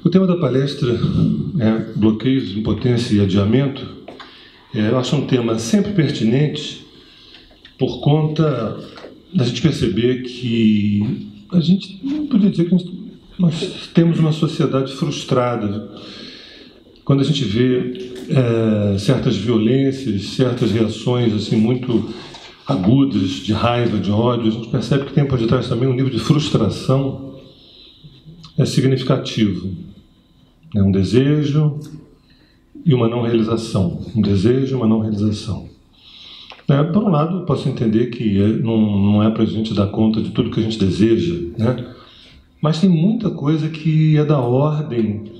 O tema da palestra é bloqueios, impotência e adiamento. Eu acho um tema sempre pertinente por conta da gente perceber que a gente não podia dizer que nós temos uma sociedade frustrada. Quando a gente vê certas violências, certas reações assim muito agudas de raiva, de ódio, a gente percebe que tem por detrás também um nível de frustração significativo. É um desejo e uma não realização. Um desejo e uma não realização. Por um lado, eu posso entender que não é para a gente dar conta de tudo que a gente deseja, né? Mas tem muita coisa que é da ordem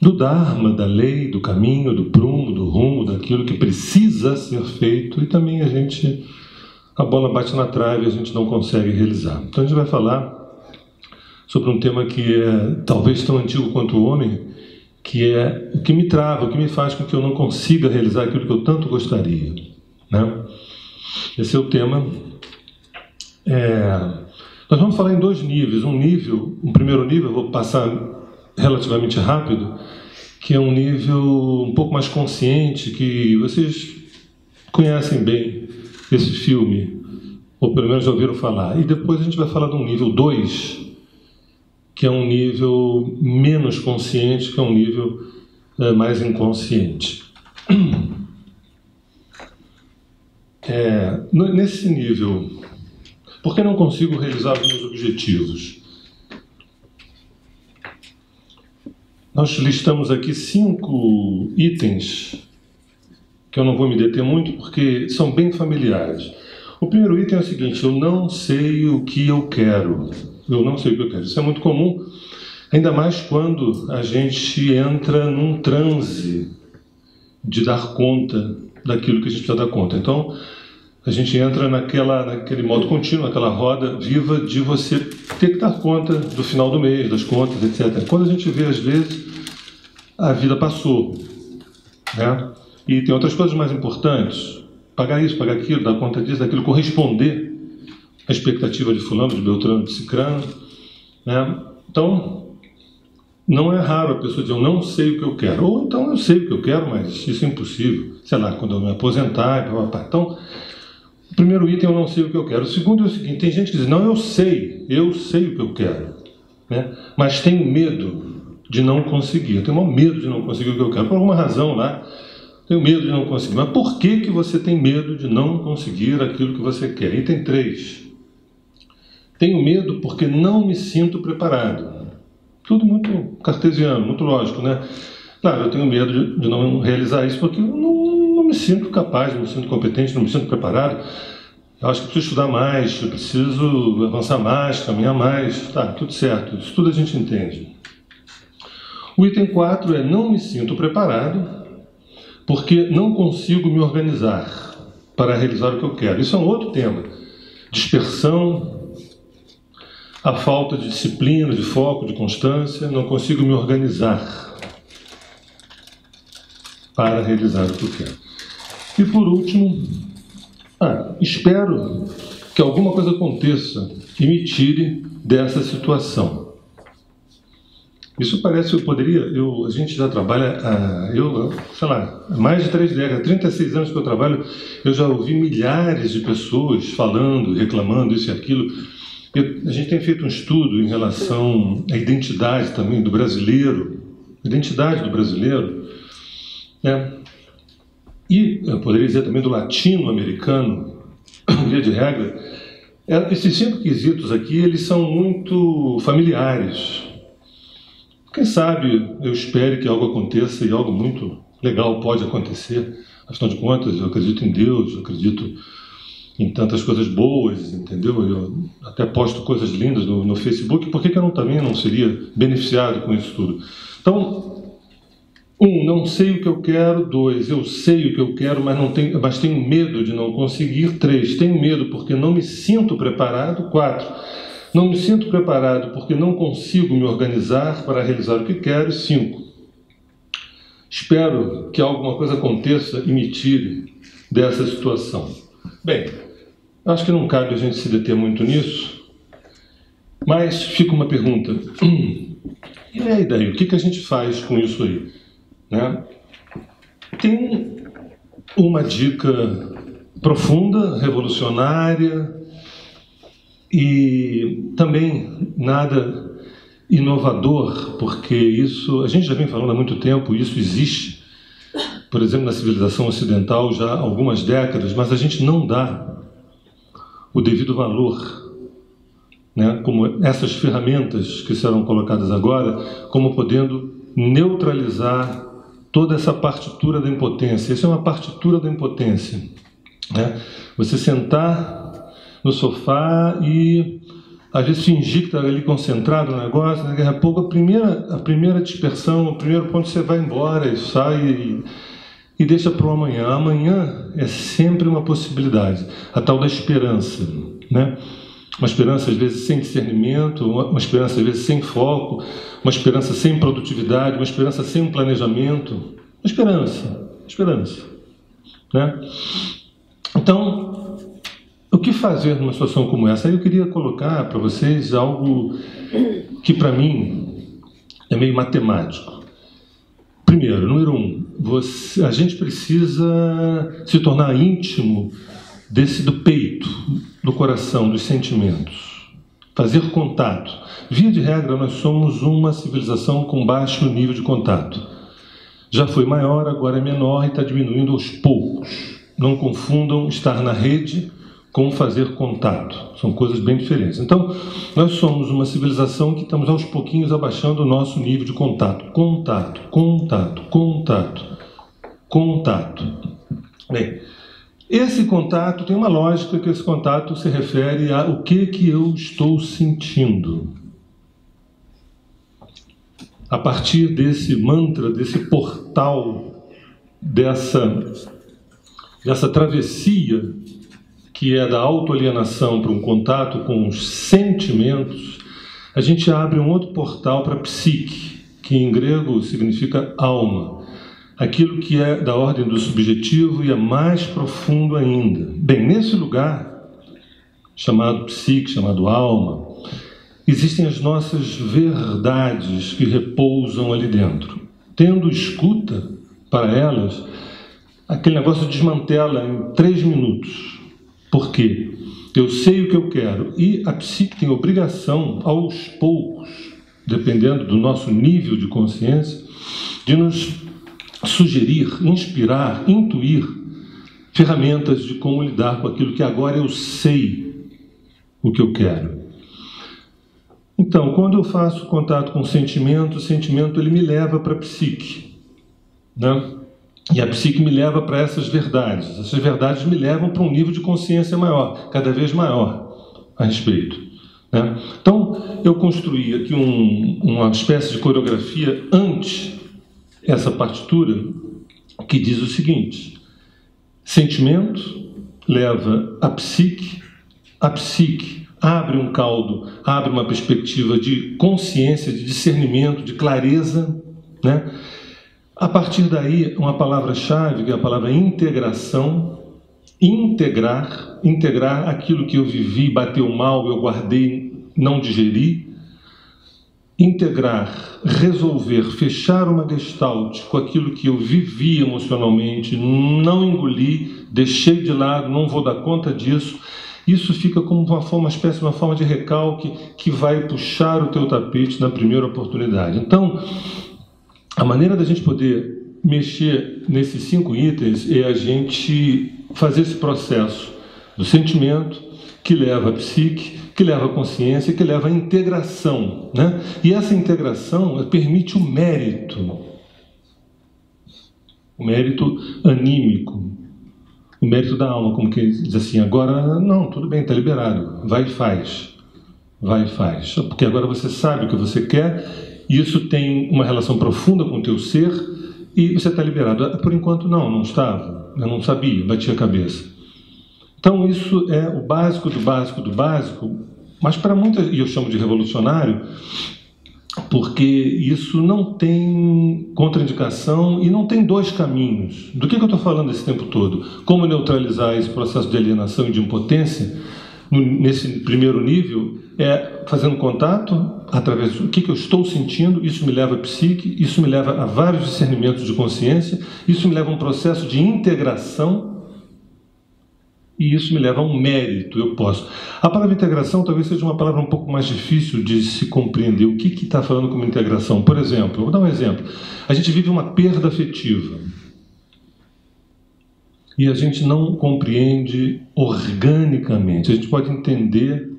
do Dharma, da lei, do caminho, do prumo, do rumo, daquilo que precisa ser feito, e também a bola bate na trave e a gente não consegue realizar. Então a gente vai falar sobre um tema que é talvez tão antigo quanto o homem, que é o que me trava, o que me faz com que eu não consiga realizar aquilo que eu tanto gostaria, né? Esse é o tema. Nós vamos falar em dois níveis. Um primeiro nível, eu vou passar relativamente rápido, que é um nível um pouco mais consciente, que vocês conhecem bem esse filme, ou pelo menos já ouviram falar. E depois a gente vai falar de um nível 2, que é um nível menos consciente, que é um nível mais inconsciente. Nesse nível, por que não consigo realizar os meus objetivos? Nós listamos aqui 5 itens, que eu não vou me deter muito, porque são bem familiares. O primeiro item é o seguinte: eu não sei o que eu quero. Eu não sei o que eu quero. Isso é muito comum, ainda mais quando a gente entra num transe de dar conta daquilo que a gente precisa dar conta. Então, a gente entra naquele modo contínuo, naquela roda viva de você ter que dar conta do final do mês, das contas, etc. Quando a gente vê, às vezes, a vida passou, né? E tem outras coisas mais importantes. Pagar isso, pagar aquilo, dar conta disso, daquilo, corresponder à expectativa de fulano, de beltrano, de cicrano, né? Então, não é raro a pessoa dizer: eu não sei o que eu quero. Ou então, eu sei o que eu quero, mas isso é impossível. Sei lá, quando eu me aposentar, então, o primeiro item, eu não sei o que eu quero. O segundo é o seguinte: tem gente que diz: não, eu sei o que eu quero, né? Mas tenho medo de não conseguir. Eu tenho maior medo de não conseguir o que eu quero. Por alguma razão lá, tenho medo de não conseguir. Mas por que você tem medo de não conseguir aquilo que você quer? Item 3. Tenho medo porque não me sinto preparado. Tudo muito cartesiano, muito lógico, né? Claro, eu tenho medo de não realizar isso porque eu não me sinto capaz, não me sinto competente, não me sinto preparado. Eu acho que preciso estudar mais, eu preciso avançar mais, caminhar mais. Tá, tudo certo, isso tudo a gente entende. O item 4 é: não me sinto preparado porque não consigo me organizar para realizar o que eu quero. Isso é um outro tema. Dispersão, a falta de disciplina, de foco, de constância, não consigo me organizar para realizar o que eu quero. E por último, espero que alguma coisa aconteça e me tire dessa situação. Isso parece, a gente já trabalha, sei lá, mais de 3 décadas, 36 anos que eu trabalho, eu já ouvi milhares de pessoas falando, reclamando isso e aquilo. A gente tem feito um estudo em relação à identidade também do brasileiro, né? E eu poderia dizer também do latino-americano, via de regra. Esses 5 quesitos aqui, eles são muito familiares. Quem sabe eu espere que algo aconteça, e algo muito legal pode acontecer. Afinal de contas, eu acredito em Deus, eu acredito em tantas coisas boas, entendeu? Eu até posto coisas lindas no Facebook. Por que eu também não seria beneficiado com isso tudo? Então, 1, não sei o que eu quero. 2, eu sei o que eu quero, mas tenho medo de não conseguir. 3, tenho medo porque não me sinto preparado. 4, não me sinto preparado porque não consigo me organizar para realizar o que quero. 5, espero que alguma coisa aconteça e me tire dessa situação. Bem, acho que não cabe a gente se deter muito nisso, mas fica uma pergunta. E aí daí, o que a gente faz com isso aí? Né? Tem uma dica profunda, revolucionária e também nada inovador, porque isso, a gente já vem falando há muito tempo, isso existe, por exemplo, na civilização ocidental já há algumas décadas, mas a gente não dá o devido valor, né, como essas ferramentas que serão colocadas agora, como podendo neutralizar toda essa partitura da impotência. Isso é uma partitura da impotência, né? Você sentar no sofá e às vezes fingir que está ali concentrado no negócio, daqui a pouco a primeira dispersão, o primeiro ponto você vai embora e sai e deixa para o amanhã. Amanhã é sempre uma possibilidade, a tal da esperança, né? Uma esperança às vezes sem discernimento, uma esperança às vezes sem foco, uma esperança sem produtividade, uma esperança sem um planejamento, uma esperança, né? Então, o que fazer numa situação como essa? Aí eu queria colocar para vocês algo que para mim é meio matemático. Primeiro, número 1, a gente precisa se tornar íntimo do peito, do coração, dos sentimentos. Fazer contato. Via de regra, nós somos uma civilização com baixo nível de contato. Já foi maior, agora é menor e está diminuindo aos poucos. Não confundam estar na rede com fazer contato. São coisas bem diferentes. Então, nós somos uma civilização que estamos aos pouquinhos abaixando o nosso nível de contato. Contato. Bem, esse contato tem uma lógica, que esse contato se refere a o que eu estou sentindo. A partir desse mantra, desse portal, dessa travessia que é da autoalienação para um contato com os sentimentos, a gente abre um outro portal para a psique, que em grego significa alma. Aquilo que é da ordem do subjetivo e é mais profundo ainda. Bem, nesse lugar, chamado psique, chamado alma, existem as nossas verdades que repousam ali dentro. Tendo escuta para elas, aquele negócio desmantela em 3 minutos. Por quê? Eu sei o que eu quero. E a psique tem obrigação, aos poucos, dependendo do nosso nível de consciência, de nos sugerir, inspirar, intuir ferramentas de como lidar com aquilo que agora eu sei o que eu quero. Então, quando eu faço contato com o sentimento ele me leva para a psique, né? E a psique me leva para essas verdades. Essas verdades me levam para um nível de consciência maior, cada vez maior a respeito, né? Então, eu construí aqui uma espécie de coreografia antes essa partitura, que diz o seguinte: sentimento leva a psique abre um caldo, abre uma perspectiva de consciência, de discernimento, de clareza, né? A partir daí, uma palavra-chave, que é a palavra integração, integrar aquilo que eu vivi, bateu mal, eu guardei, não digeri, integrar, resolver, fechar uma gestalt com aquilo que eu vivi emocionalmente, não engoli, deixei de lado, não vou dar conta disso. Isso fica como uma espécie de uma forma de recalque que vai puxar o teu tapete na primeira oportunidade. Então, a maneira da gente poder mexer nesses 5 itens é a gente fazer esse processo do sentimento que leva a psique, que leva a consciência, que leva a integração, né? E essa integração permite o mérito anímico, o mérito da alma, como que diz assim: agora não, tudo bem, está liberado, vai e faz, porque agora você sabe o que você quer. Isso tem uma relação profunda com o teu ser e você está liberado. Por enquanto não estava, eu não sabia, bati a cabeça. Então isso é o básico do básico, mas para muitas, e eu chamo de revolucionário, porque isso não tem contraindicação e não tem 2 caminhos. Do que eu estou falando esse tempo todo? Como neutralizar esse processo de alienação e de impotência? nesse primeiro nível, é fazendo contato através do que eu estou sentindo, isso me leva à psique, isso me leva a vários discernimentos de consciência, isso me leva a um processo de integração, e isso me leva a um mérito, eu posso. A palavra integração talvez seja uma palavra um pouco mais difícil de se compreender. O que está falando como integração? Por exemplo, vou dar um exemplo. A gente vive uma perda afetiva. E a gente não compreende organicamente. A gente pode entender,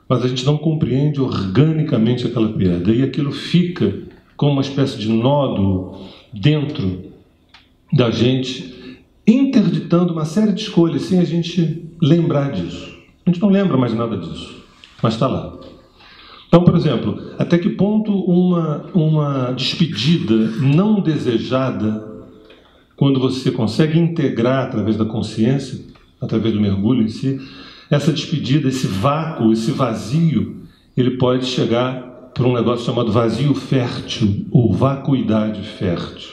mas a gente não compreende organicamente aquela perda. E aquilo fica como uma espécie de nódulo dentro da gente, interditando uma série de escolhas sem a gente lembrar disso. A gente não lembra mais nada disso, mas está lá. Então, por exemplo, até que ponto uma despedida não desejada, quando você consegue integrar através da consciência, através do mergulho em si, essa despedida, esse vácuo, esse vazio, ele pode chegar para um negócio chamado vazio fértil, ou vacuidade fértil.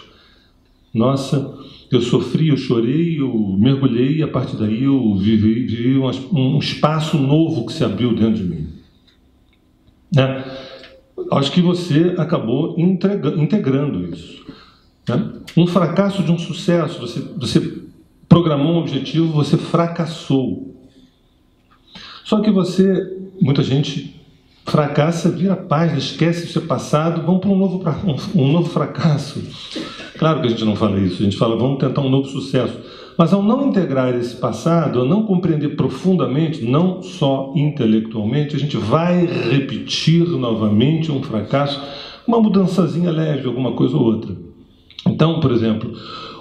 Nossa, eu sofri, eu chorei, eu mergulhei, e a partir daí eu vivi um espaço novo que se abriu dentro de mim. Né? Acho que você acabou integrando isso. Né? Um fracasso de um sucesso, você programou um objetivo, você fracassou. Só que muita gente fracassa, vira página, esquece o seu passado, vamos para um novo fracasso. Claro que a gente não fala isso, a gente fala, vamos tentar um novo sucesso. Mas ao não integrar esse passado, ao não compreender profundamente, não só intelectualmente, a gente vai repetir novamente um fracasso, uma mudançazinha leve, alguma coisa ou outra. Então, por exemplo,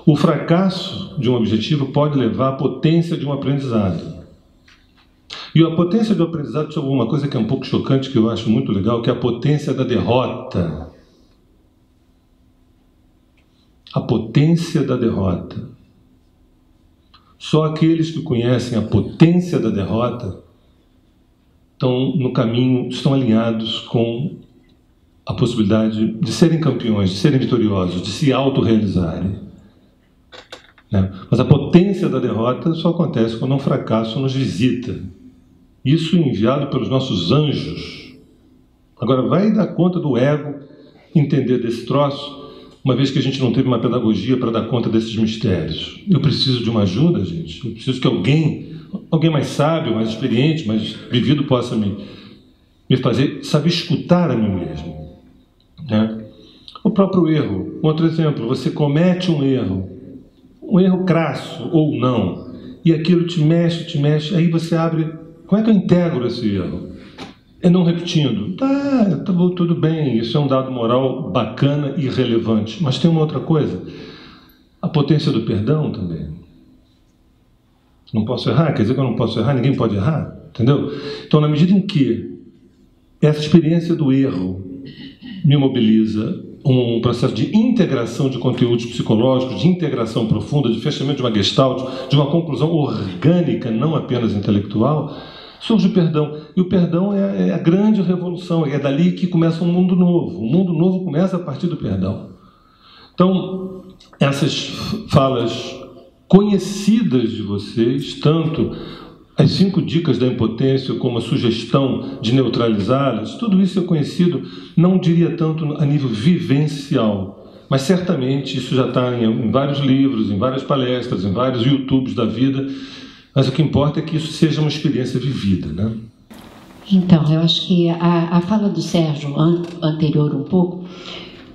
o fracasso de um objetivo pode levar à potência de um aprendizado. E a potência do aprendizado sobre uma coisa que é um pouco chocante, que eu acho muito legal, que é a potência da derrota. A potência da derrota. Só aqueles que conhecem a potência da derrota estão no caminho, estão alinhados com a possibilidade de serem campeões, de serem vitoriosos, de se autorrealizarem. Né? Mas a potência da derrota só acontece quando um fracasso nos visita. Isso enviado pelos nossos anjos. Agora, vai dar conta do ego entender desse troço, uma vez que a gente não teve uma pedagogia para dar conta desses mistérios. Eu preciso de uma ajuda, gente. Eu preciso que alguém mais sábio, mais experiente, mais vivido possa me fazer saber escutar a mim mesmo. Né? O próprio erro. Outro exemplo, você comete um erro crasso ou não, e aquilo te mexe, aí você abre... Como é que eu integro esse erro? É não repetindo. Tá bom, tudo bem, isso é um dado moral bacana e relevante. Mas tem uma outra coisa. A potência do perdão também. Não posso errar, quer dizer que eu não posso errar, ninguém pode errar, entendeu? Então, na medida em que essa experiência do erro me mobiliza um processo de integração de conteúdos psicológicos, de integração profunda, de fechamento de uma gestalt, de uma conclusão orgânica, não apenas intelectual, surge o perdão. E o perdão é a grande revolução, é dali que começa um mundo novo. O mundo novo começa a partir do perdão. Então, essas falas conhecidas de vocês, tanto as 5 dicas da impotência como a sugestão de neutralizá-las, tudo isso é conhecido, não diria tanto a nível vivencial, mas certamente isso já está em vários livros, em várias palestras, em vários YouTubes da vida, mas o que importa é que isso seja uma experiência vivida, né? Então, eu acho que a fala do Sérgio anterior um pouco,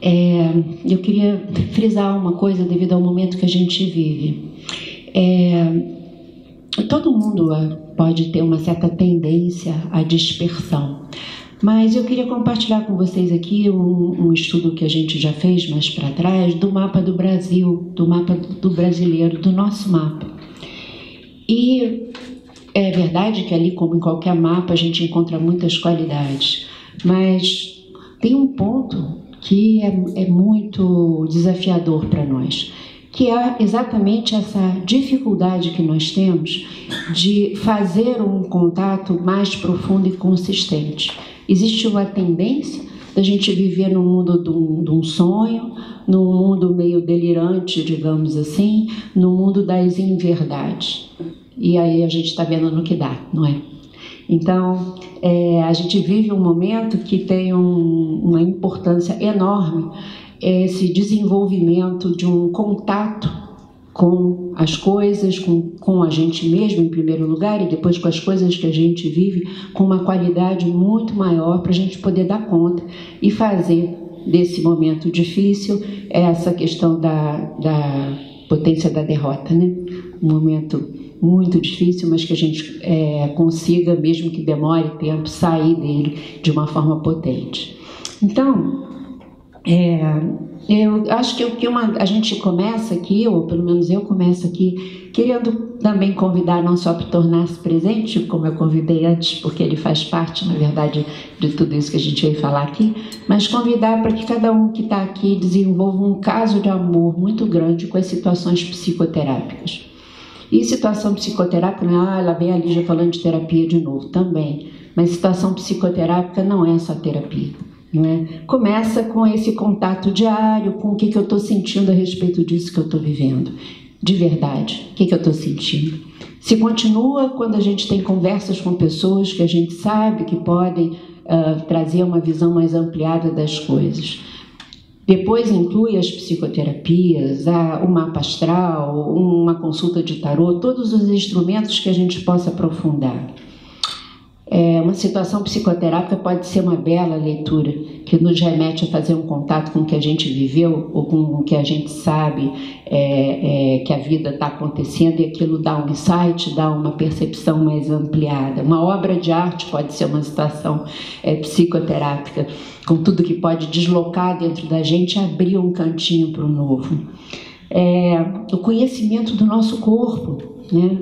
eu queria frisar uma coisa devido ao momento que a gente vive. Todo mundo pode ter uma certa tendência à dispersão, mas eu queria compartilhar com vocês aqui um estudo que a gente já fez mais para trás do mapa do Brasil, do mapa do brasileiro, do nosso mapa. E é verdade que ali, como em qualquer mapa, a gente encontra muitas qualidades, mas tem um ponto que é muito desafiador para nós, que é exatamente essa dificuldade que nós temos de fazer um contato mais profundo e consistente. Existe uma tendência da gente viver num mundo de um sonho, num mundo meio delirante, digamos assim, no mundo das inverdades. E aí a gente está vendo no que dá, não é? Então, a gente vive um momento que tem uma importância enorme, esse desenvolvimento de um contato com as coisas, com a gente mesmo em primeiro lugar, e depois com as coisas que a gente vive, com uma qualidade muito maior para a gente poder dar conta e fazer desse momento difícil essa questão da potência da derrota, né? Um momento muito difícil, mas que a gente consiga, mesmo que demore tempo, sair dele de uma forma potente. Então, eu acho que a gente começa aqui, ou pelo menos eu começo aqui, querendo também convidar não só para tornar-se presente, como eu convidei antes, porque ele faz parte, na verdade, de tudo isso que a gente veio falar aqui, mas convidar para que cada um que está aqui desenvolva um caso de amor muito grande com as situações psicoterápicas. E situação psicoterápica, lá vem a Lígia falando de terapia de novo, também, mas situação psicoterápica não é só terapia. Não é? Começa com esse contato diário, com o que eu estou sentindo a respeito disso que eu estou vivendo. De verdade, o que eu estou sentindo. Se continua quando a gente tem conversas com pessoas que a gente sabe que podem trazer uma visão mais ampliada das coisas. Depois inclui as psicoterapias, o mapa astral, uma consulta de tarô, todos os instrumentos que a gente possa aprofundar. Uma situação psicoterápica pode ser uma bela leitura, que nos remete a fazer um contato com o que a gente viveu ou com o que a gente sabe que a vida está acontecendo, e aquilo dá um insight, dá uma percepção mais ampliada. Uma obra de arte pode ser uma situação psicoterápica, com tudo que pode deslocar dentro da gente e abrir um cantinho para o novo. O conhecimento do nosso corpo, né?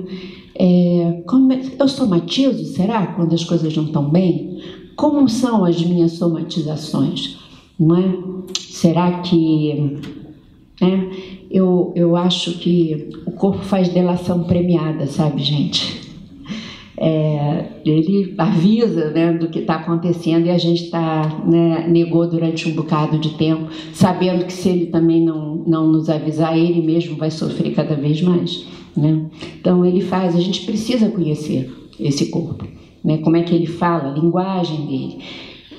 Eu somatizo, será, quando as coisas não estão bem? Como são as minhas somatizações? Não é? Será que... Eu acho que o corpo faz delação premiada, sabe, gente? Ele avisa, né, do que está acontecendo, e a gente negou durante um bocado de tempo, sabendo que se ele também não nos avisar, ele mesmo vai sofrer cada vez mais. Né? Então a gente precisa conhecer esse corpo, né? Como é que ele fala, a linguagem dele.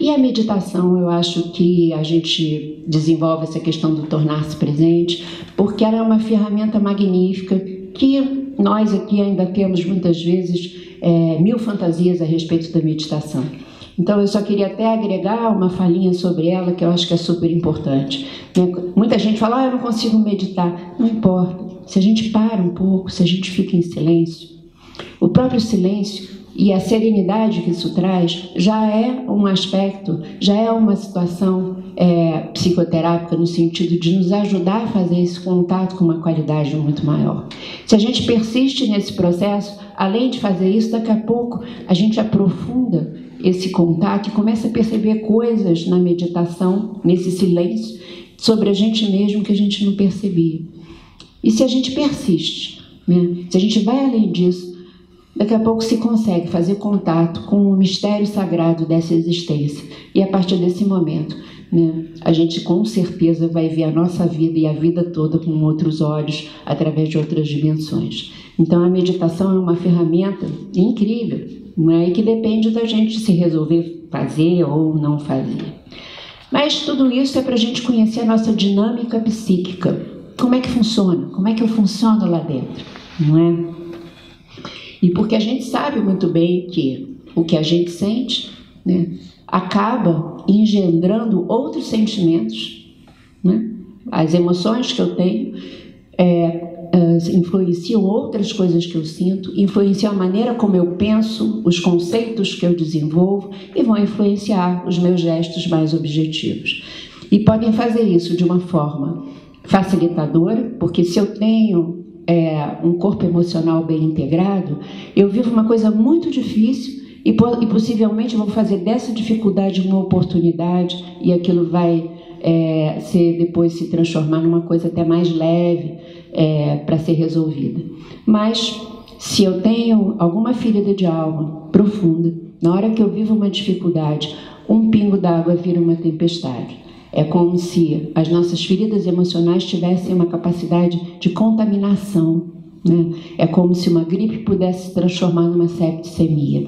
E a meditação, eu acho que a gente desenvolve essa questão do tornar-se presente, porque ela é uma ferramenta magnífica que nós aqui ainda temos muitas vezes 1000 fantasias a respeito da meditação. Então eu só queria até agregar uma falinha sobre ela, que eu acho que é super importante. Muita gente fala, eu não consigo meditar. Não importa. Se a gente para um pouco, se a gente fica em silêncio, o próprio silêncio e a serenidade que isso traz já é um aspecto, já é uma situação psicoterápica, no sentido de nos ajudar a fazer esse contato com uma qualidade muito maior. Se a gente persiste nesse processo, além de fazer isso, daqui a pouco a gente aprofunda esse contato e começa a perceber coisas na meditação, nesse silêncio, sobre a gente mesmo que a gente não percebia. E se a gente persiste, né? Se a gente vai além disso, daqui a pouco se consegue fazer contato com o mistério sagrado dessa existência. E a partir desse momento, né, a gente com certeza vai ver a nossa vida e a vida toda com outros olhos, através de outras dimensões. Então a meditação é uma ferramenta incrível, né, e que depende da gente se resolver fazer ou não fazer. Mas tudo isso é para a gente conhecer a nossa dinâmica psíquica. Como é que funciona? Como é que eu funciono lá dentro? Não é? E porque a gente sabe muito bem que o que a gente sente, né, acaba engendrando outros sentimentos, né? As emoções que eu tenho influenciam outras coisas que eu sinto, influenciam a maneira como eu penso, os conceitos que eu desenvolvo, e vão influenciar os meus gestos mais objetivos. E podem fazer isso de uma forma facilitadora, porque se eu tenho um corpo emocional bem integrado, eu vivo uma coisa muito difícil e possivelmente vou fazer dessa dificuldade uma oportunidade, e aquilo vai depois se transformar numa coisa até mais leve para ser resolvida. Mas se eu tenho alguma ferida de alma profunda, na hora que eu vivo uma dificuldade, um pingo d'água vira uma tempestade. É como se as nossas feridas emocionais tivessem uma capacidade de contaminação, né? É como se uma gripe pudesse se transformar numa septicemia.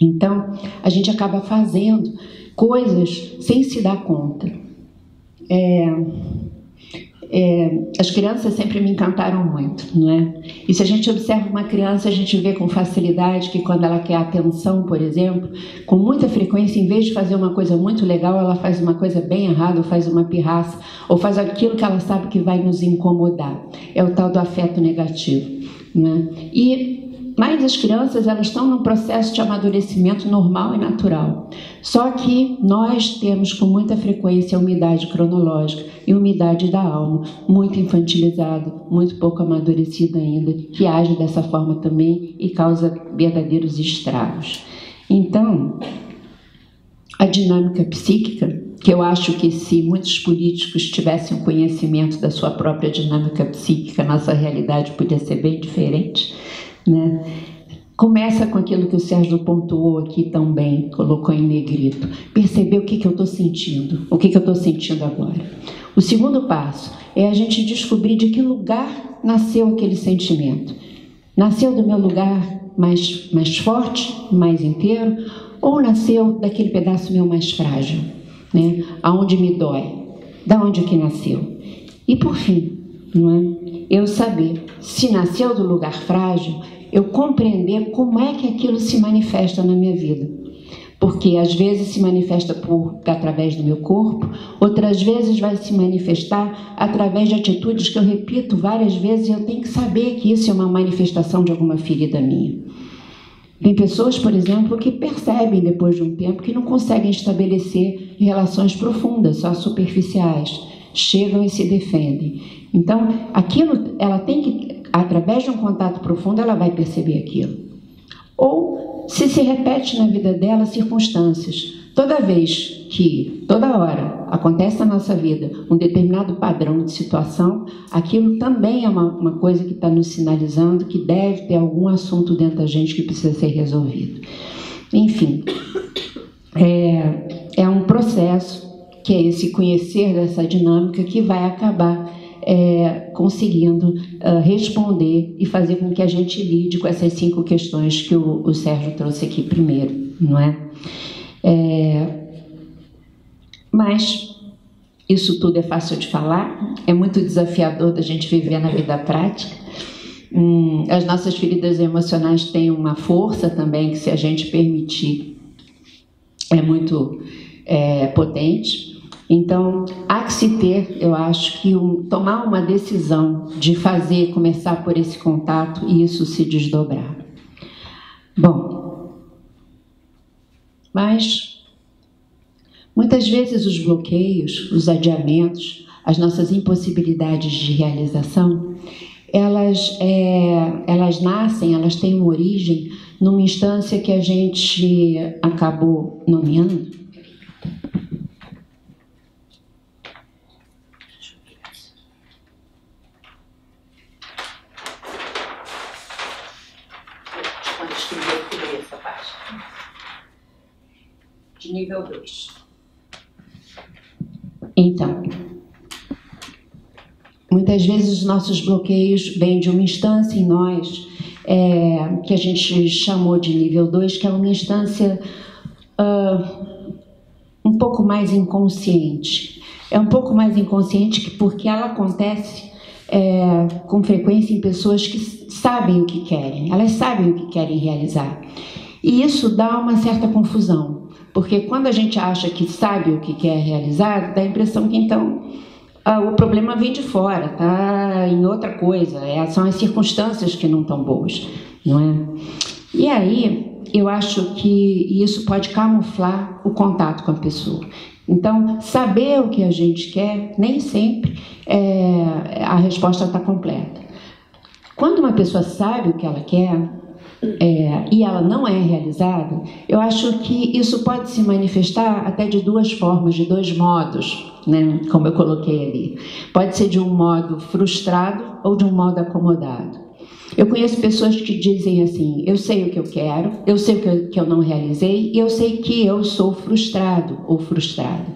Então, a gente acaba fazendo coisas sem se dar conta. As crianças sempre me encantaram muito, não é? E se a gente observa uma criança, a gente vê com facilidade que quando ela quer atenção, por exemplo, com muita frequência, em vez de fazer uma coisa muito legal, ela faz uma coisa bem errada, ou faz uma pirraça, ou faz aquilo que ela sabe que vai nos incomodar. É o tal do afeto negativo, né? Mas as crianças, elas estão num processo de amadurecimento normal e natural. Só que nós temos com muita frequência a umidade cronológica e umidade da alma, muito infantilizada, muito pouco amadurecida ainda, que age dessa forma também e causa verdadeiros estragos. Então, a dinâmica psíquica, que eu acho que se muitos políticos tivessem um conhecimento da sua própria dinâmica psíquica, nossa realidade podia ser bem diferente, né? Começa com aquilo que o Sérgio pontuou aqui também, colocou em negrito. Perceber o que eu estou sentindo, o que eu estou sentindo agora. O segundo passo é a gente descobrir de que lugar nasceu aquele sentimento. Nasceu do meu lugar mais forte, mais inteiro, ou nasceu daquele pedaço meu mais frágil, né? Aonde me dói, da onde que nasceu. E por fim, não é? Eu saber se nasceu do lugar frágil, eu compreender como é que aquilo se manifesta na minha vida. Porque às vezes se manifesta através do meu corpo, outras vezes vai se manifestar através de atitudes que eu repito várias vezes e eu tenho que saber que isso é uma manifestação de alguma ferida minha. Tem pessoas, por exemplo, que percebem depois de um tempo que não conseguem estabelecer relações profundas, só superficiais. Chegam e se defendem. Então, aquilo, ela tem que, através de um contato profundo, ela vai perceber aquilo. Ou, se repete na vida dela circunstâncias. Toda vez que, toda hora, acontece na nossa vida um determinado padrão de situação, aquilo também é uma coisa que está nos sinalizando que deve ter algum assunto dentro da gente que precisa ser resolvido. Enfim, é um processo que é esse conhecer dessa dinâmica que vai acabar conseguindo responder e fazer com que a gente lide com essas 5 questões que o Sérgio trouxe aqui primeiro, não é? Mas isso tudo é fácil de falar, é muito desafiador da gente viver na vida prática. As nossas feridas emocionais têm uma força também que, se a gente permitir, é muito potente. Então, há que se ter, eu acho, que tomar uma decisão de começar por esse contato e isso se desdobrar. Bom, mas muitas vezes os bloqueios, os adiamentos, as nossas impossibilidades de realização, elas nascem, elas têm uma origem numa instância que a gente acabou nomeando. De nível 2. Então, muitas vezes os nossos bloqueios vêm de uma instância em nós que a gente chamou de nível 2, que é uma instância um pouco mais inconsciente. É um pouco mais inconsciente porque ela acontece com frequência em pessoas que sabem o que querem, elas sabem o que querem realizar. E isso dá uma certa confusão, porque quando a gente acha que sabe o que quer realizar, dá a impressão que então o problema vem de fora, tá em outra coisa, são as circunstâncias que não estão boas, não é? E aí eu acho que isso pode camuflar o contato com a pessoa. Então, saber o que a gente quer, nem sempre a resposta está completa. Quando uma pessoa sabe o que ela quer e ela não é realizada, eu acho que isso pode se manifestar até de 2 formas, de 2 modos, né? Como eu coloquei ali. Pode ser de um modo frustrado ou de um modo acomodado. Eu conheço pessoas que dizem assim: eu sei o que eu quero, eu sei o que eu não realizei e eu sei que eu sou frustrado ou frustrada,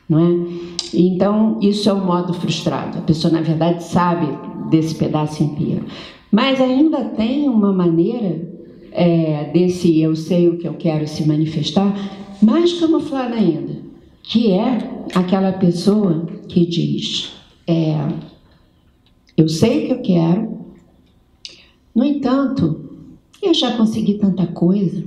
não é? Então, isso é o modo frustrado. A pessoa, na verdade, sabe desse pedaço inteiro. Mas ainda tem uma maneira desse eu sei o que eu quero se manifestar, mais camuflada ainda, que é aquela pessoa que diz, eu sei o que eu quero, no entanto, eu já consegui tanta coisa,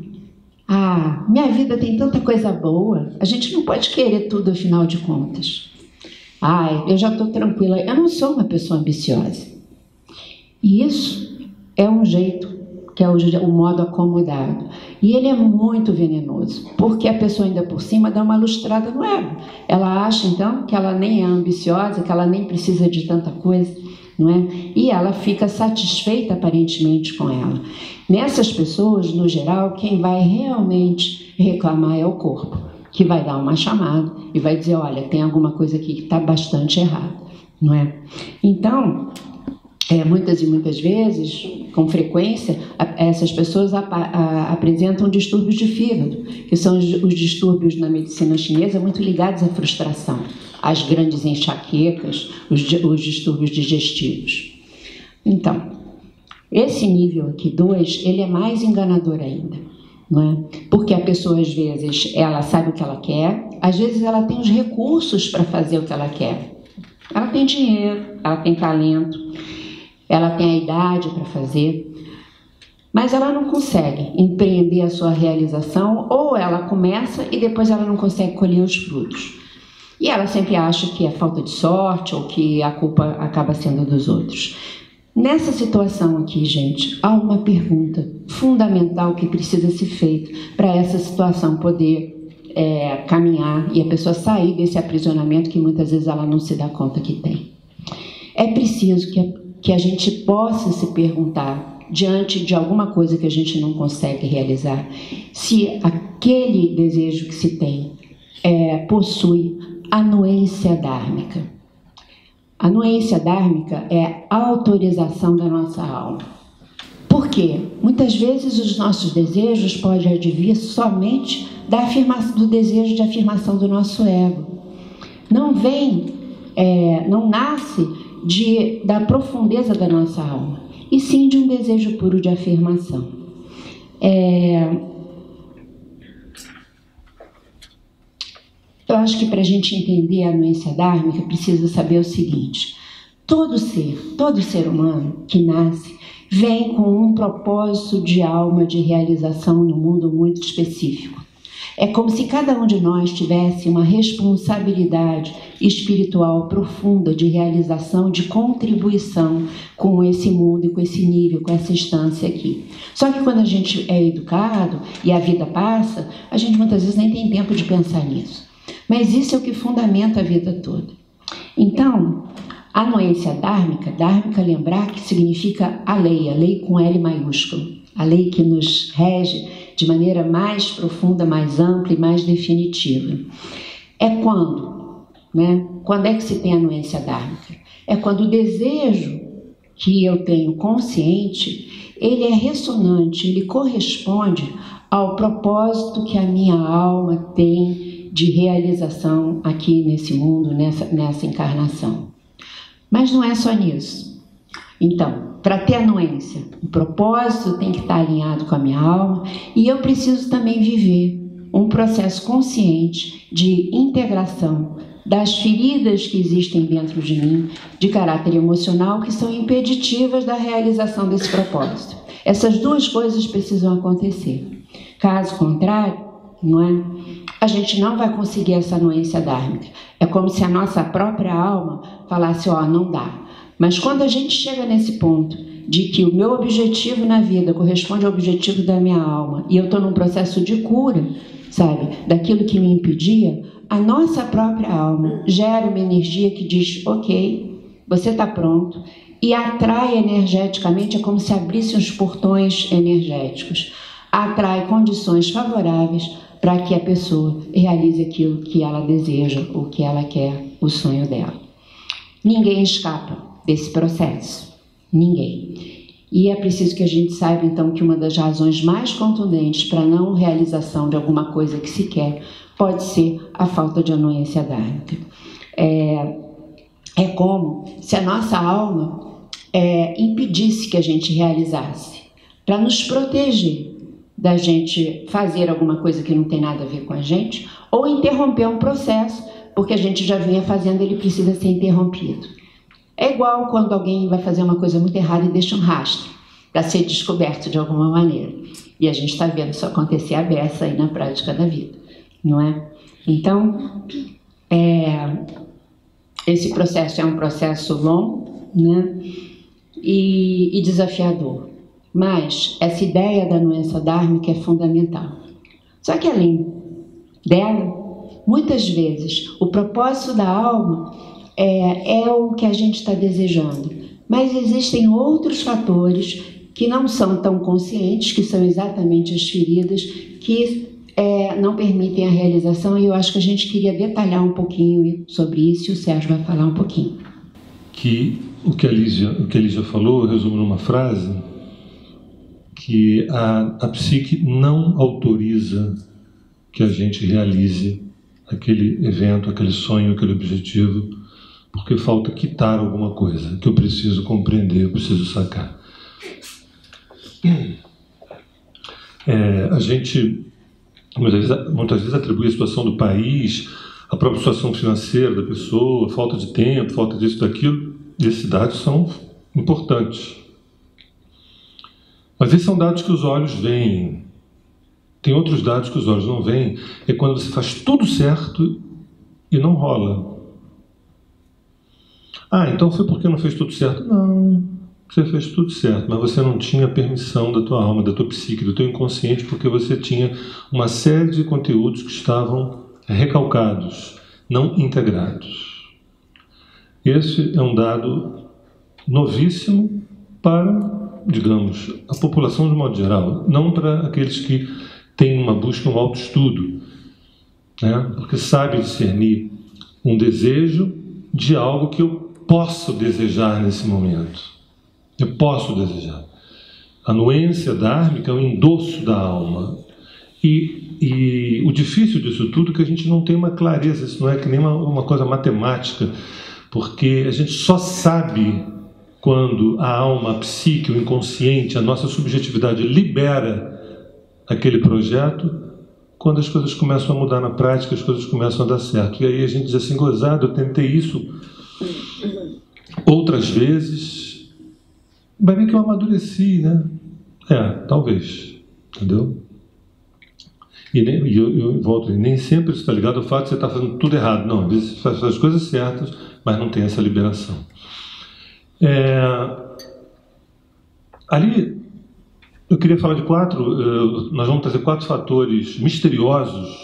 minha vida tem tanta coisa boa, a gente não pode querer tudo afinal de contas. Eu já estou tranquila, eu não sou uma pessoa ambiciosa. E isso é um jeito, que é o modo acomodado. E ele é muito venenoso, porque a pessoa ainda por cima dá uma lustrada no ego. Ela acha, então, que ela nem é ambiciosa, que ela nem precisa de tanta coisa, não é? E ela fica satisfeita, aparentemente, com ela. Nessas pessoas, no geral, quem vai realmente reclamar é o corpo, que vai dar uma chamada e vai dizer, olha, tem alguma coisa aqui que está bastante errada, não é? Então, muitas e muitas vezes, com frequência, essas pessoas apresentam distúrbios de fígado, que são os distúrbios na medicina chinesa muito ligados à frustração, às grandes enxaquecas, os distúrbios digestivos. Então, esse nível aqui, 2, ele é mais enganador ainda, não é? Porque a pessoa, às vezes, ela sabe o que ela quer, às vezes ela tem os recursos para fazer o que ela quer. Ela tem dinheiro, ela tem talento, ela tem a idade para fazer, mas ela não consegue empreender a sua realização, ou ela começa e depois ela não consegue colher os frutos. E ela sempre acha que é falta de sorte ou que a culpa acaba sendo dos outros. Nessa situação aqui, gente, há uma pergunta fundamental que precisa ser feita para essa situação poder caminhar e a pessoa sair desse aprisionamento que muitas vezes ela não se dá conta que tem. É preciso que a gente possa se perguntar, diante de alguma coisa que a gente não consegue realizar, se aquele desejo que se tem possui anuência dármica. A anuência dármica é a autorização da nossa alma. Por quê? Muitas vezes os nossos desejos podem advir somente do desejo de afirmação do nosso ego. Não nasce da profundeza da nossa alma, e sim de um desejo puro de afirmação. Eu acho que para a gente entender a anuência dármica, precisa saber o seguinte: todo ser humano que nasce, vem com um propósito de alma, de realização no mundo muito específico. É como se cada um de nós tivesse uma responsabilidade espiritual profunda de realização, de contribuição com esse mundo e com esse nível, com essa instância aqui. Só que quando a gente é educado e a vida passa, a gente muitas vezes nem tem tempo de pensar nisso. Mas isso é o que fundamenta a vida toda. Então, a anuência dármica, lembrar que significa a lei com L maiúsculo, a lei que nos rege de maneira mais profunda, mais ampla e mais definitiva. É quando, né? Quando é que se tem anuência dármica? É quando o desejo que eu tenho consciente, ele é ressonante, ele corresponde ao propósito que a minha alma tem de realização aqui nesse mundo, nessa encarnação. Mas não é só nisso. Então, para ter anuência, o propósito tem que estar alinhado com a minha alma, e eu preciso também viver um processo consciente de integração das feridas que existem dentro de mim, de caráter emocional, que são impeditivas da realização desse propósito. Essas duas coisas precisam acontecer. Caso contrário, não é? A gente não vai conseguir essa anuência dármica. É como se a nossa própria alma falasse, não dá. Mas quando a gente chega nesse ponto de que o meu objetivo na vida corresponde ao objetivo da minha alma, e eu estou num processo de cura, sabe, daquilo que me impedia, a nossa própria alma gera uma energia que diz, ok, você está pronto, e atrai energeticamente, é como se abrisse uns portões energéticos, atrai condições favoráveis para que a pessoa realize aquilo que ela deseja, o que ela quer, o sonho dela. Ninguém escapa desse processo, ninguém. E é preciso que a gente saiba, então, que uma das razões mais contundentes para a não realização de alguma coisa que se quer pode ser a falta de anuência dármica. É como se a nossa alma impedisse que a gente realizasse, para nos proteger, da gente fazer alguma coisa que não tem nada a ver com a gente, ou interromper um processo, porque a gente já vinha fazendo, ele precisa ser interrompido. É igual quando alguém vai fazer uma coisa muito errada e deixa um rastro, para ser descoberto de alguma maneira. E a gente está vendo isso acontecer à beça aí na prática da vida, não é? Então, esse processo é um processo longo, né? E desafiador. Mas essa ideia da anuência dármica é fundamental. Só que além dela, muitas vezes, o propósito da alma é o que a gente está desejando. Mas existem outros fatores que não são tão conscientes, que são exatamente as feridas, que não permitem a realização, e eu acho que a gente queria detalhar um pouquinho sobre isso, e o Sérgio vai falar um pouquinho. Que o que a Lígia falou, eu resumo numa frase, que a psique não autoriza que a gente realize aquele evento, aquele sonho, aquele objetivo, porque falta quitar alguma coisa que eu preciso compreender, eu preciso sacar. A gente muitas vezes atribui a situação do país, a própria situação financeira da pessoa, falta de tempo, falta disso, daquilo, e esses dados são importantes. Mas esses são dados que os olhos veem. Tem outros dados que os olhos não veem, é quando você faz tudo certo e não rola. Então foi porque não fez tudo certo? Não, você fez tudo certo, mas você não tinha permissão da tua alma, da tua psique, do teu inconsciente, porque você tinha uma série de conteúdos que estavam recalcados, não integrados. Esse é um dado novíssimo para, digamos, a população de modo geral, não para aqueles que têm uma busca, um autoestudo, né? Porque sabe discernir um desejo de algo que eu posso desejar nesse momento. Eu posso desejar. A anuência dármica é o endosso da alma. E o difícil disso tudo é que a gente não tem uma clareza, isso não é que nem uma coisa matemática, porque a gente só sabe quando a alma, a psique, o inconsciente, a nossa subjetividade libera aquele projeto, quando as coisas começam a mudar na prática, as coisas começam a dar certo. E aí a gente diz assim, gozado, eu tentei isso outras vezes, vai ver que eu amadureci, né? Talvez, entendeu? E eu volto, nem sempre isso está ligado ao fato de você estar fazendo tudo errado. Não, às vezes você faz as coisas certas, mas não tem essa liberação. Ali, eu queria falar de nós vamos trazer 4 fatores misteriosos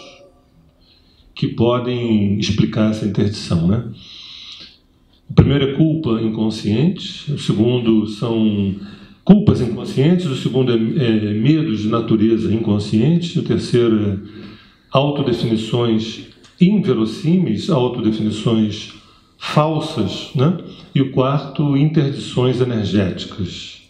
que podem explicar essa interdição, né? O primeiro é culpa inconsciente, o segundo são culpas inconscientes, o segundo é medos de natureza inconsciente, o terceiro é autodefinições inverossímeis, autodefinições falsas, né? E o quarto, interdições energéticas.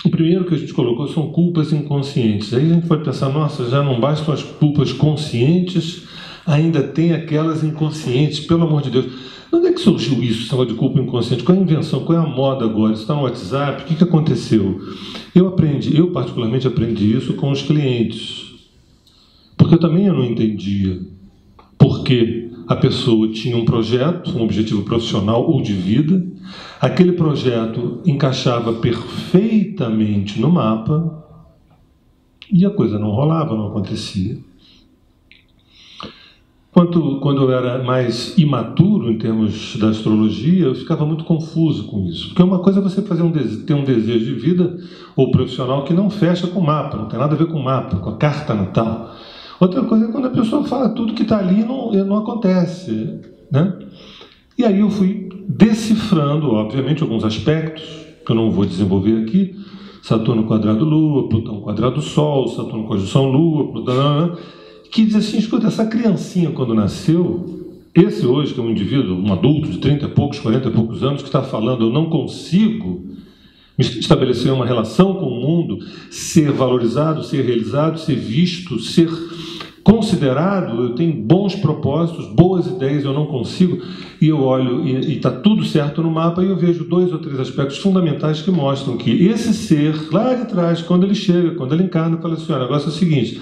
O primeiro que a gente colocou são culpas inconscientes. Aí a gente pode pensar, nossa, já não bastam as culpas conscientes, ainda tem aquelas inconscientes, pelo amor de Deus. Onde é que surgiu isso, esse negócio de culpa inconsciente? Qual é a invenção? Qual é a moda agora? Isso está no WhatsApp? O que aconteceu? Eu particularmente aprendi isso com os clientes. Porque eu não entendia porque a pessoa tinha um projeto, um objetivo profissional ou de vida, aquele projeto encaixava perfeitamente no mapa e a coisa não rolava, não acontecia. Quando eu era mais imaturo em termos da astrologia, eu ficava muito confuso com isso. Porque uma coisa é você ter um desejo de vida ou profissional que não fecha com o mapa, não tem nada a ver com o mapa, com a carta natal. Outra coisa é quando a pessoa fala tudo que está ali e não acontece, né? E aí eu fui decifrando, obviamente, alguns aspectos, que eu não vou desenvolver aqui. Saturno quadrado Lua, Plutão quadrado Sol, Saturno conjunção Lua, Plutão... que diz assim, escuta, essa criancinha quando nasceu, esse hoje que é um indivíduo, um adulto de 30 e poucos, 40 e poucos anos, que está falando, eu não consigo me estabelecer uma relação com o mundo, ser valorizado, ser realizado, ser visto, ser considerado, eu tenho bons propósitos, boas ideias, eu não consigo, e eu olho e está tudo certo no mapa, e eu vejo 2 ou 3 aspectos fundamentais que mostram que esse ser, lá de trás, quando ele chega, quando ele encarna, fala assim, olha, o negócio é o seguinte,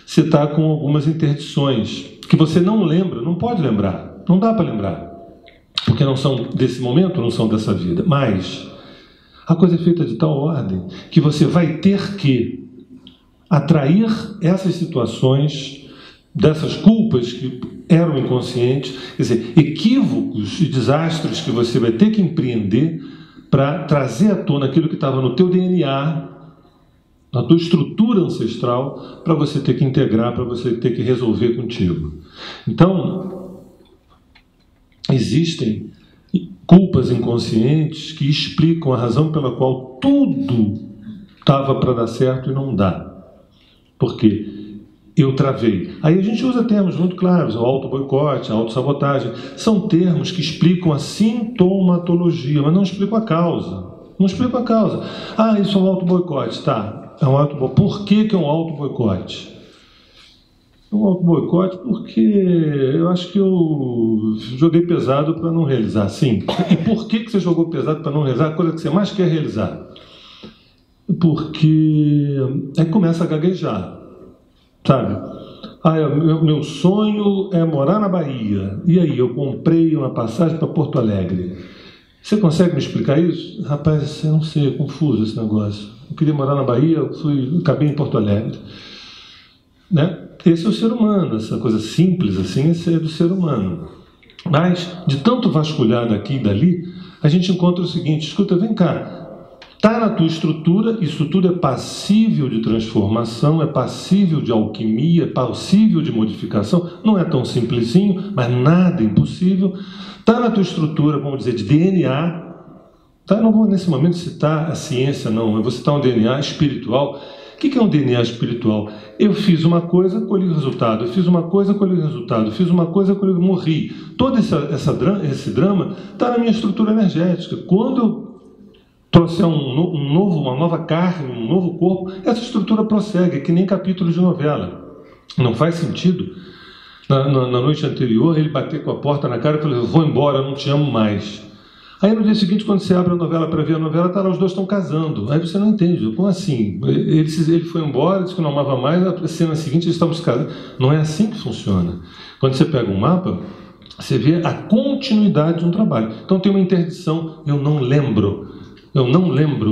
você está com algumas interdições, que você não lembra, não pode lembrar, não dá para lembrar, porque não são desse momento, não são dessa vida, mas a coisa é feita de tal ordem que você vai ter que atrair essas situações, dessas culpas que eram inconscientes, quer dizer, equívocos e desastres que você vai ter que empreender para trazer à tona aquilo que estava no teu DNA, na tua estrutura ancestral, para você ter que integrar, para você ter que resolver contigo. Então, existem culpas inconscientes que explicam a razão pela qual tudo estava para dar certo e não dá. Por quê? Eu travei. Aí a gente usa termos muito claros, o auto-boicote, a autossabotagem. São termos que explicam a sintomatologia, mas não explicam a causa. Não explicam a causa. Ah, isso é um auto-boicote. Tá, é um auto-boicote. Por que é um auto-boicote? É um auto-boicote porque eu acho que eu joguei pesado para não realizar. Sim. E por que você jogou pesado para não realizar a coisa que você mais quer realizar? Porque aí começa a gaguejar. Sabe? Meu sonho é morar na Bahia. E aí, eu comprei uma passagem para Porto Alegre. Você consegue me explicar isso? Rapaz, eu não sei, é confuso esse negócio. Eu queria morar na Bahia, acabei em Porto Alegre. Né? Esse é o ser humano, essa coisa simples assim, esse é do ser humano. Mas, de tanto vasculhar daqui e dali, a gente encontra o seguinte, escuta, vem cá, está na tua estrutura, isso tudo é passível de transformação, é passível de alquimia, é passível de modificação, não é tão simplesinho, mas nada impossível. Está na tua estrutura, vamos dizer, de DNA, tá? Não vou nesse momento citar a ciência, não, eu vou citar um DNA espiritual. O que é um DNA espiritual? Eu fiz uma coisa, colhi o resultado, eu fiz uma coisa, colhi o resultado, eu fiz uma coisa, colhi, morri. Todo esse drama está na minha estrutura energética. Quando eu trouxer uma nova carne, um novo corpo, essa estrutura prossegue, é que nem capítulo de novela. Não faz sentido, na noite anterior, ele bater com a porta na cara e falar, vou embora, não te amo mais. Aí no dia seguinte, quando você abre a novela para ver a novela, tá lá, os dois estão casando. Aí você não entende, como assim? Ele foi embora, disse que não amava mais, na cena seguinte eles estavam se casando. Não é assim que funciona. Quando você pega um mapa, você vê a continuidade de um trabalho. Então tem uma interdição, eu não lembro,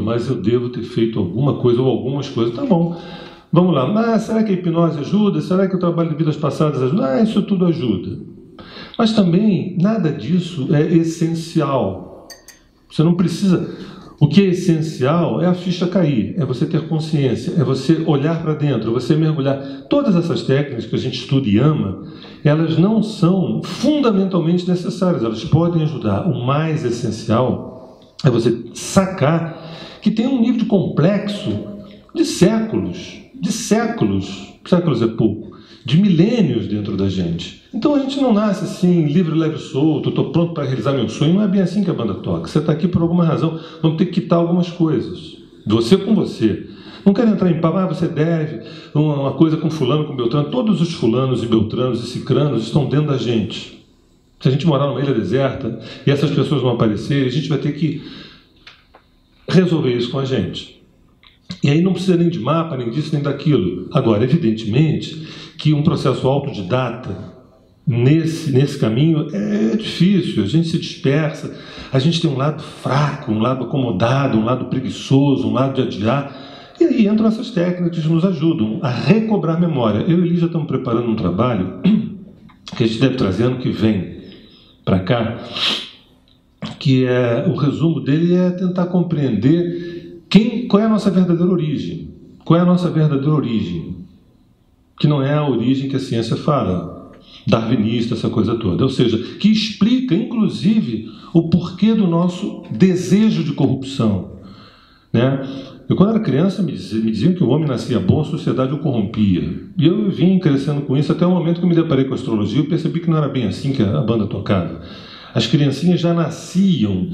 mas eu devo ter feito alguma coisa ou algumas coisas. Tá bom, vamos lá. Mas será que a hipnose ajuda? Será que o trabalho de vidas passadas ajuda? Isso tudo ajuda. Mas também nada disso é essencial. Você não precisa... O que é essencial é a ficha cair, é você ter consciência, é você olhar para dentro, é você mergulhar. Todas essas técnicas que a gente estuda e ama, elas não são fundamentalmente necessárias, elas podem ajudar. O mais essencial é você sacar que tem um nível complexo de séculos é pouco, de milênios dentro da gente. Então a gente não nasce assim, livre, leve, solto, estou pronto para realizar meu sonho. Não é bem assim que a banda toca. Você está aqui por alguma razão, vamos ter que quitar algumas coisas. Você com você. Não quero entrar em papo, você deve uma coisa com fulano, com beltrano. Todos os fulanos e beltranos e cicranos estão dentro da gente. Se a gente morar numa ilha deserta e essas pessoas não aparecerem, a gente vai ter que resolver isso com a gente. E aí não precisa nem de mapa, nem disso, nem daquilo. Agora, evidentemente, que um processo autodidata nesse caminho é difícil, a gente se dispersa, a gente tem um lado fraco, um lado acomodado, um lado preguiçoso, um lado de adiar, e aí entram essas técnicas que nos ajudam a recobrar memória. Eu e Eli já estamos preparando um trabalho que a gente deve trazer ano que vem para cá, que o resumo dele é tentar compreender qual é a nossa verdadeira origem. Qual é a nossa verdadeira origem? Que não é a origem que a ciência fala, darwinista, essa coisa toda. Ou seja, que explica, inclusive, o porquê do nosso desejo de corrupção. Né? Eu, quando era criança, me diziam que o homem nascia bom, a sociedade o corrompia. E eu vim crescendo com isso até o momento que eu me deparei com a astrologia, eu percebi que não era bem assim que a banda tocava. As criancinhas já nasciam,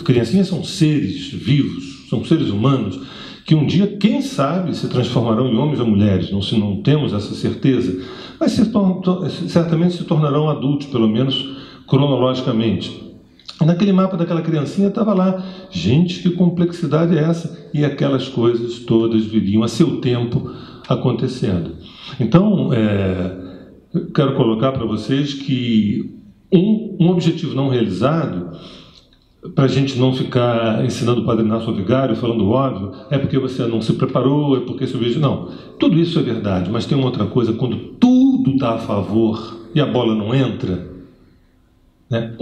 criancinhas são seres vivos, são seres humanos, que um dia, quem sabe, se transformarão em homens ou mulheres, não temos essa certeza, mas certamente se tornarão adultos, pelo menos cronologicamente. Naquele mapa daquela criancinha estava lá, gente, que complexidade é essa? E aquelas coisas todas viriam a seu tempo acontecendo. Então, eu quero colocar para vocês que um objetivo não realizado, para a gente não ficar ensinando o Padre Inácio Vigário, falando óbvio, é porque você não se preparou, é porque seu objetivo... Não, tudo isso é verdade, mas tem uma outra coisa, quando tudo está a favor e a bola não entra, né?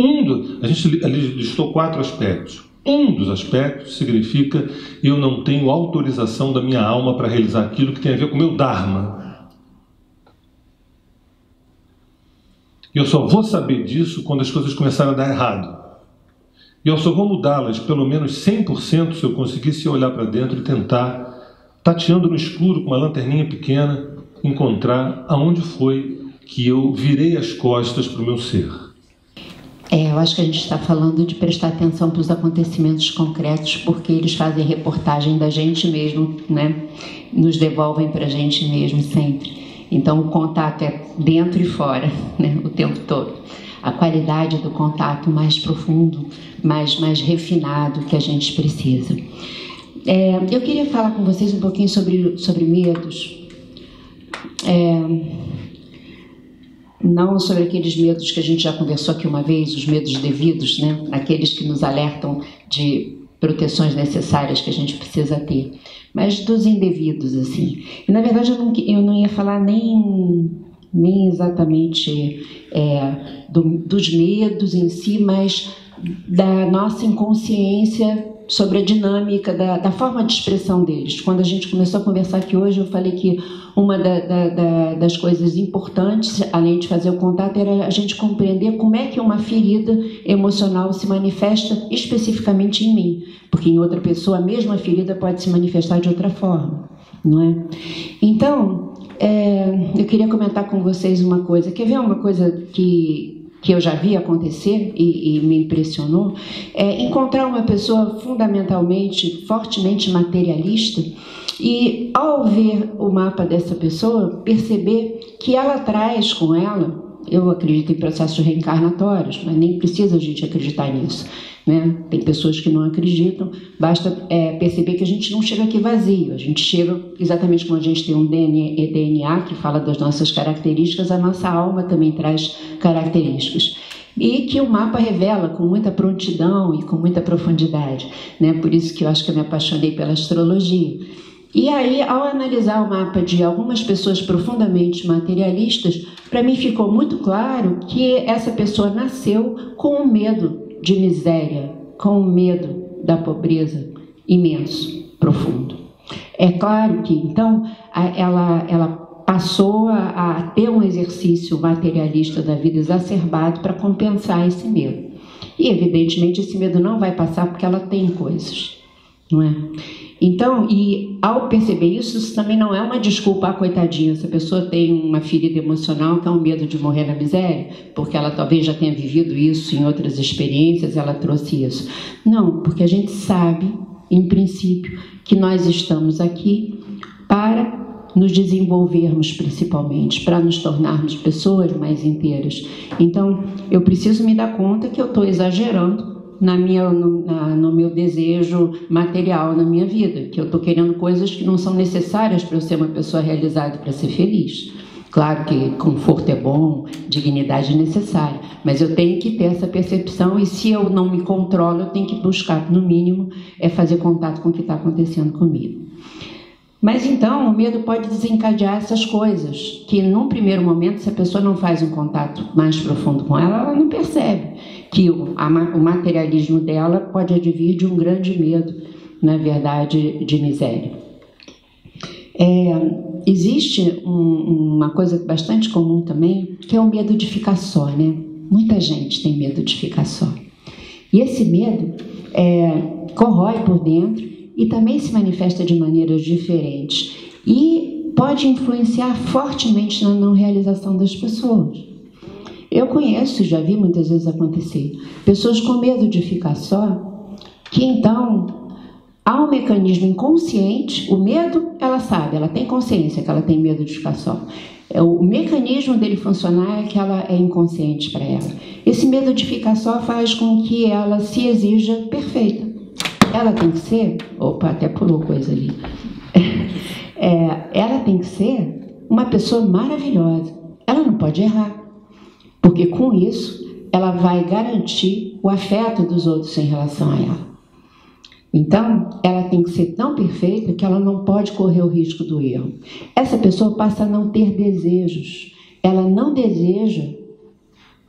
A gente ali listou 4 aspectos. Um dos aspectos significa eu não tenho autorização da minha alma para realizar aquilo que tem a ver com o meu Dharma. Eu só vou saber disso quando as coisas começarem a dar errado. E eu só vou mudá-las pelo menos 100% se eu conseguisse olhar para dentro e tentar, tateando no escuro com uma lanterninha pequena, encontrar aonde foi que eu virei as costas para o meu ser. Eu acho que a gente está falando de prestar atenção para os acontecimentos concretos, porque eles fazem reportagem da gente mesmo, né? Nos devolvem para a gente mesmo sempre. Então o contato é dentro e fora, né? O tempo todo. A qualidade do contato mais profundo, mais refinado que a gente precisa. Eu queria falar com vocês um pouquinho sobre medos. Não sobre aqueles medos que a gente já conversou aqui uma vez, os medos devidos, né? Aqueles que nos alertam de proteções necessárias que a gente precisa ter, mas dos indevidos, assim. E, na verdade, eu não ia falar nem exatamente dos medos em si, mas da nossa inconsciência sobre a dinâmica, da forma de expressão deles. Quando a gente começou a conversar aqui hoje, eu falei que uma das coisas importantes, além de fazer o contato, era a gente compreender como é que uma ferida emocional se manifesta especificamente em mim, porque em outra pessoa a mesma ferida pode se manifestar de outra forma, não é? Então, eu queria comentar com vocês uma coisa. Quer ver uma coisa que eu já vi acontecer e me impressionou? Encontrar uma pessoa fundamentalmente, fortemente materialista e, ao ver o mapa dessa pessoa, perceber que ela traz com ela... Eu acredito em processos reencarnatórios, mas nem precisa a gente acreditar nisso, né? Tem pessoas que não acreditam, basta perceber que a gente não chega aqui vazio, a gente chega exatamente como a gente tem um DNA que fala das nossas características, a nossa alma também traz características. E que o mapa revela com muita prontidão e com muita profundidade, né? Por isso que eu acho que eu me apaixonei pela astrologia. E aí, ao analisar o mapa de algumas pessoas profundamente materialistas, para mim ficou muito claro que essa pessoa nasceu com um medo de miséria, com um medo da pobreza imenso, profundo. É claro que, então, ela passou a ter um exercício materialista da vida exacerbado para compensar esse medo. E, evidentemente, esse medo não vai passar porque ela tem coisas, não é? Então, e ao perceber isso também não é uma desculpa, coitadinha, essa pessoa tem uma ferida emocional que é um medo de morrer na miséria, porque ela talvez já tenha vivido isso em outras experiências, ela trouxe isso. Não, porque a gente sabe, em princípio, que nós estamos aqui para nos desenvolvermos principalmente, para nos tornarmos pessoas mais inteiras. Então, eu preciso me dar conta que eu estou exagerando no meu desejo material na minha vida, que eu estou querendo coisas que não são necessárias para eu ser uma pessoa realizada, para ser feliz. Claro que conforto é bom, dignidade é necessária, mas eu tenho que ter essa percepção e se eu não me controlo, eu tenho que buscar, no mínimo, fazer contato com o que está acontecendo comigo. Mas então o medo pode desencadear essas coisas, que num primeiro momento, se a pessoa não faz um contato mais profundo com ela, ela não percebe que o materialismo dela pode advir de um grande medo, na verdade, de miséria. Existe uma coisa bastante comum também, que é o medo de ficar só, né? Muita gente tem medo de ficar só. E esse medo corrói por dentro e também se manifesta de maneiras diferentes e pode influenciar fortemente na não realização das pessoas. Eu conheço, já vi muitas vezes acontecer, pessoas com medo de ficar só, que então Há um mecanismo inconsciente, o medo, ela sabe, ela tem consciência que ela tem medo de ficar só. O mecanismo dele funcionar é que ela é inconsciente para ela. Esse medo de ficar só faz com que ela se exija perfeita. Ela tem que ser... Opa, até pulou coisa ali. Ela tem que ser uma pessoa maravilhosa. Ela não pode errar. Porque com isso, ela vai garantir o afeto dos outros em relação a ela. Então, ela tem que ser tão perfeita que ela não pode correr o risco do erro. Essa pessoa passa a não ter desejos. Ela não deseja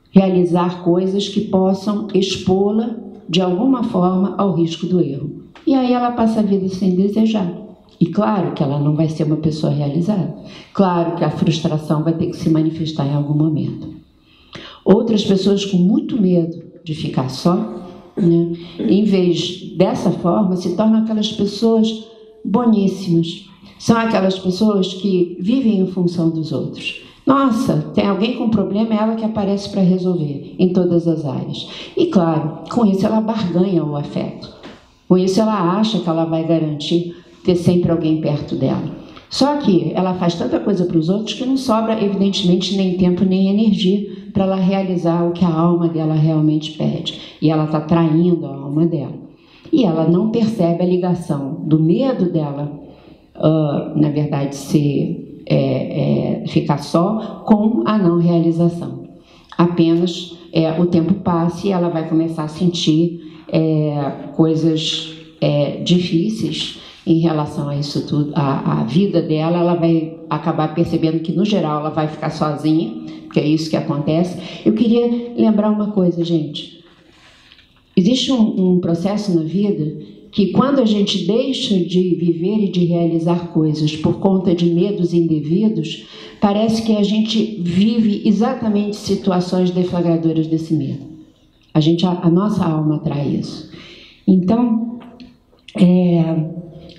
realizar coisas que possam expô-la, de alguma forma, ao risco do erro. E aí ela passa a vida sem desejar. E claro que ela não vai ser uma pessoa realizada. Claro que a frustração vai ter que se manifestar em algum momento. Outras pessoas com muito medo de ficar só, né, em vez dessa forma, se tornam aquelas pessoas boníssimas. São aquelas pessoas que vivem em função dos outros. Nossa, tem alguém com problema, é ela que aparece para resolver em todas as áreas. E claro, com isso ela barganha o afeto. Com isso ela acha que ela vai garantir ter sempre alguém perto dela. Só que ela faz tanta coisa para os outros que não sobra, evidentemente, nem tempo nem energia para ela realizar o que a alma dela realmente pede. E ela está traindo a alma dela. E ela não percebe a ligação do medo dela, na verdade, ficar só, com a não realização. Apenas o tempo passa e ela vai começar a sentir coisas difíceis em relação a isso tudo. A vida dela, ela vai acabar percebendo que, no geral, ela vai ficar sozinha, porque é isso que acontece. Eu queria lembrar uma coisa, gente. Existe um processo na vida que, quando a gente deixa de viver e de realizar coisas por conta de medos indevidos, parece que a gente vive exatamente situações deflagradoras desse medo. A nossa alma atrai isso. Então,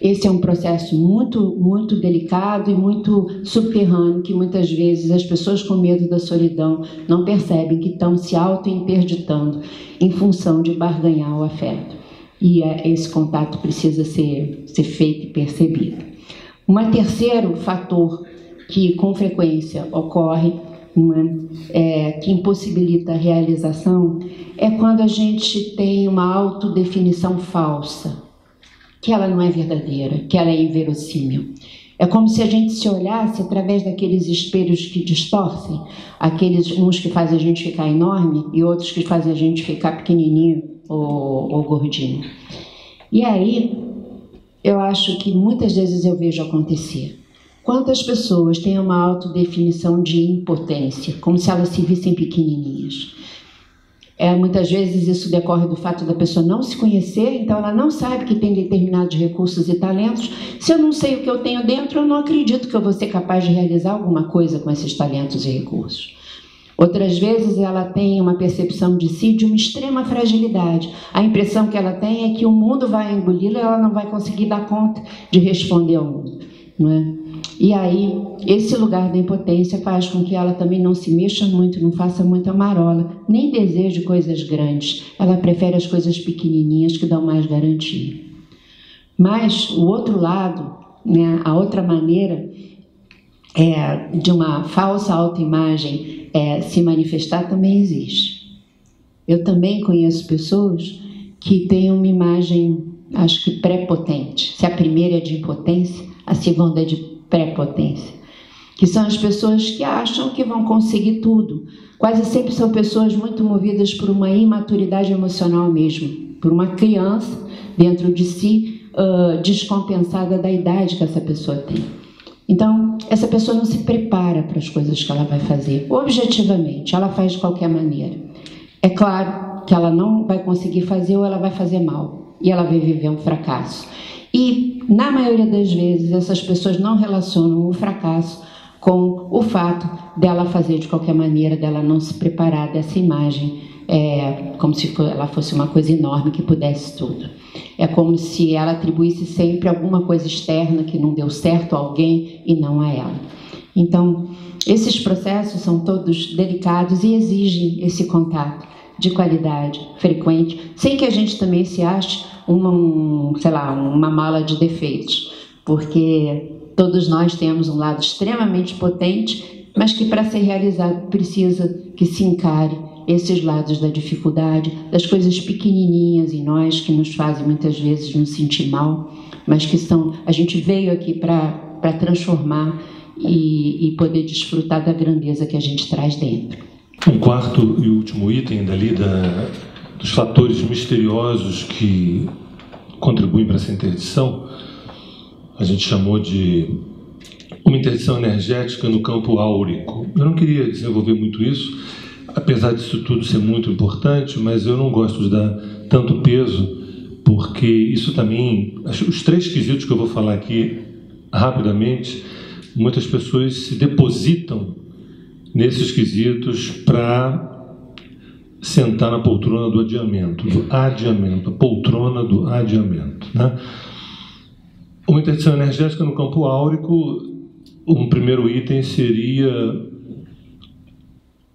esse é um processo muito, muito delicado e muito subterrâneo, que muitas vezes as pessoas com medo da solidão não percebem que estão se auto-interditando em função de barganhar o afeto. E esse contato precisa ser feito e percebido. Um terceiro fator que com frequência ocorre, que impossibilita a realização, é quando a gente tem uma autodefinição falsa, que ela não é verdadeira, que ela é inverossímil. É como se a gente se olhasse através daqueles espelhos que distorcem, uns que fazem a gente ficar enorme e outros que fazem a gente ficar pequenininho ou gordinho. E aí, eu acho que muitas vezes eu vejo acontecer. Quantas pessoas têm uma autodefinição de impotência, como se elas se vissem pequenininhas. Muitas vezes isso decorre do fato da pessoa não se conhecer, então ela não sabe que tem determinados recursos e talentos. Se eu não sei o que eu tenho dentro, eu não acredito que eu vou ser capaz de realizar alguma coisa com esses talentos e recursos. Outras vezes ela tem uma percepção de si de uma extrema fragilidade. A impressão que ela tem é que o mundo vai engoli-la e ela não vai conseguir dar conta de responder ao mundo, não é? E aí, esse lugar da impotência faz com que ela também não se mexa muito, não faça muita marola, nem deseje coisas grandes. Ela prefere as coisas pequenininhas que dão mais garantia. Mas o outro lado, né, a outra maneira de uma falsa autoimagem se manifestar também existe. Eu também conheço pessoas que têm uma imagem, acho que prepotente. Se a primeira é de impotência, a segunda é de prepotência, que são as pessoas que acham que vão conseguir tudo. Quase sempre são pessoas muito movidas por uma imaturidade emocional mesmo, por uma criança dentro de si, descompensada da idade que essa pessoa tem. Então, essa pessoa não se prepara para as coisas que ela vai fazer, objetivamente, ela faz de qualquer maneira. É claro que ela não vai conseguir fazer ou ela vai fazer mal, e ela vai viver um fracasso. E, na maioria das vezes, essas pessoas não relacionam o fracasso com o fato dela fazer de qualquer maneira, dela não se preparar dessa imagem, como se ela fosse uma coisa enorme que pudesse tudo. É como se ela atribuísse sempre alguma coisa externa que não deu certo a alguém e não a ela. Então, esses processos são todos delicados e exigem esse contato de qualidade, frequente, sem que a gente também se ache uma mala de defeitos, porque todos nós temos um lado extremamente potente, mas que para ser realizado precisa que se encare esses lados da dificuldade, das coisas pequenininhas em nós que nos fazem muitas vezes nos sentir mal, mas que a gente veio aqui para transformar e poder desfrutar da grandeza que a gente traz dentro. Um quarto e último item dos fatores misteriosos que contribuem para essa interdição, a gente chamou de uma interdição energética no campo áurico. Eu não queria desenvolver muito isso, apesar disso tudo ser muito importante, mas eu não gosto de dar tanto peso, porque isso também, os 3 quesitos que eu vou falar aqui rapidamente, muitas pessoas se depositam nesses quesitos para sentar na poltrona do adiamento, a poltrona do adiamento, né? Uma interdição energética no campo áurico, um primeiro item seria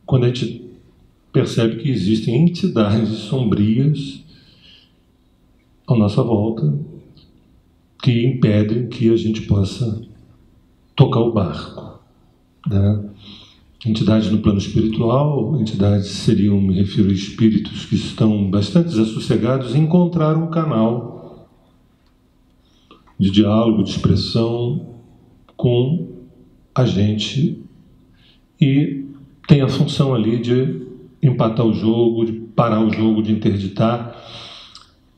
quando a gente percebe que existem entidades sombrias à nossa volta que impedem que a gente possa tocar o barco, né? Entidades no plano espiritual, entidades seriam, me refiro a espíritos que estão bastante desassossegados em encontrar um canal de diálogo, de expressão com a gente e tem a função ali de empatar o jogo, de parar o jogo, de interditar.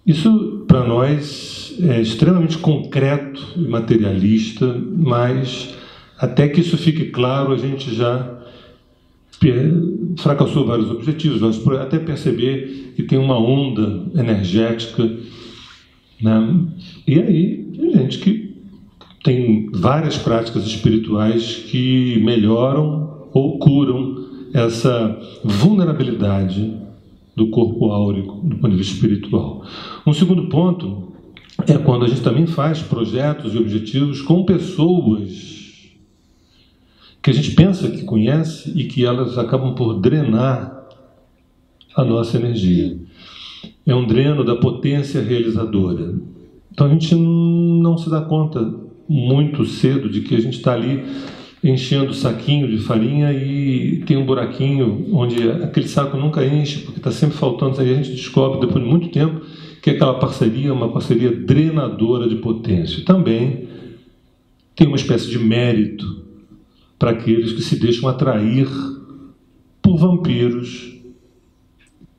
Isso, para nós, é extremamente concreto e materialista, mas até que isso fique claro, a gente já fracassou vários objetivos, até perceber que tem uma onda energética, né? E aí, tem gente que tem várias práticas espirituais que melhoram ou curam essa vulnerabilidade do corpo áurico do ponto de vista espiritual. Um segundo ponto é quando a gente também faz projetos e objetivos com pessoas que a gente pensa que conhece e que elas acabam por drenar a nossa energia. É um dreno da potência realizadora. Então a gente não se dá conta muito cedo de que a gente está ali enchendo o saquinho de farinha e tem um buraquinho onde aquele saco nunca enche, porque está sempre faltando. Aí a gente descobre, depois de muito tempo, que aquela parceria é uma parceria drenadora de potência. Também tem uma espécie de mérito para aqueles que se deixam atrair por vampiros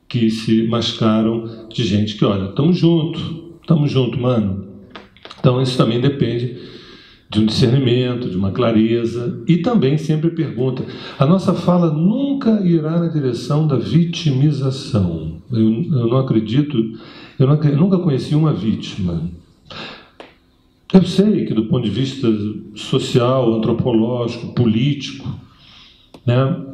que se mascaram de gente que, olha, estamos junto, mano. Então isso também depende de um discernimento, de uma clareza, e também sempre pergunta. A nossa fala nunca irá na direção da vitimização. Eu não acredito, eu nunca conheci uma vítima. Eu sei que do ponto de vista social, antropológico, político, né,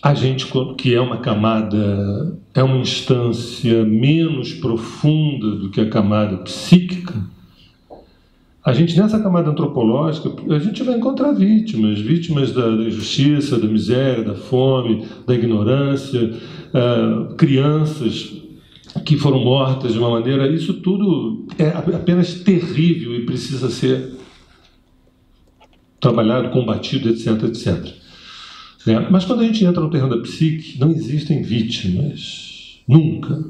a gente, que é uma camada, é uma instância menos profunda do que a camada psíquica, a gente, nessa camada antropológica, a gente vai encontrar vítimas da injustiça, da miséria, da fome, da ignorância, crianças que foram mortas de uma maneira. Isso tudo é apenas terrível e precisa ser trabalhado, combatido, etc, etc. Mas quando a gente entra no terreno da psique, não existem vítimas. Nunca.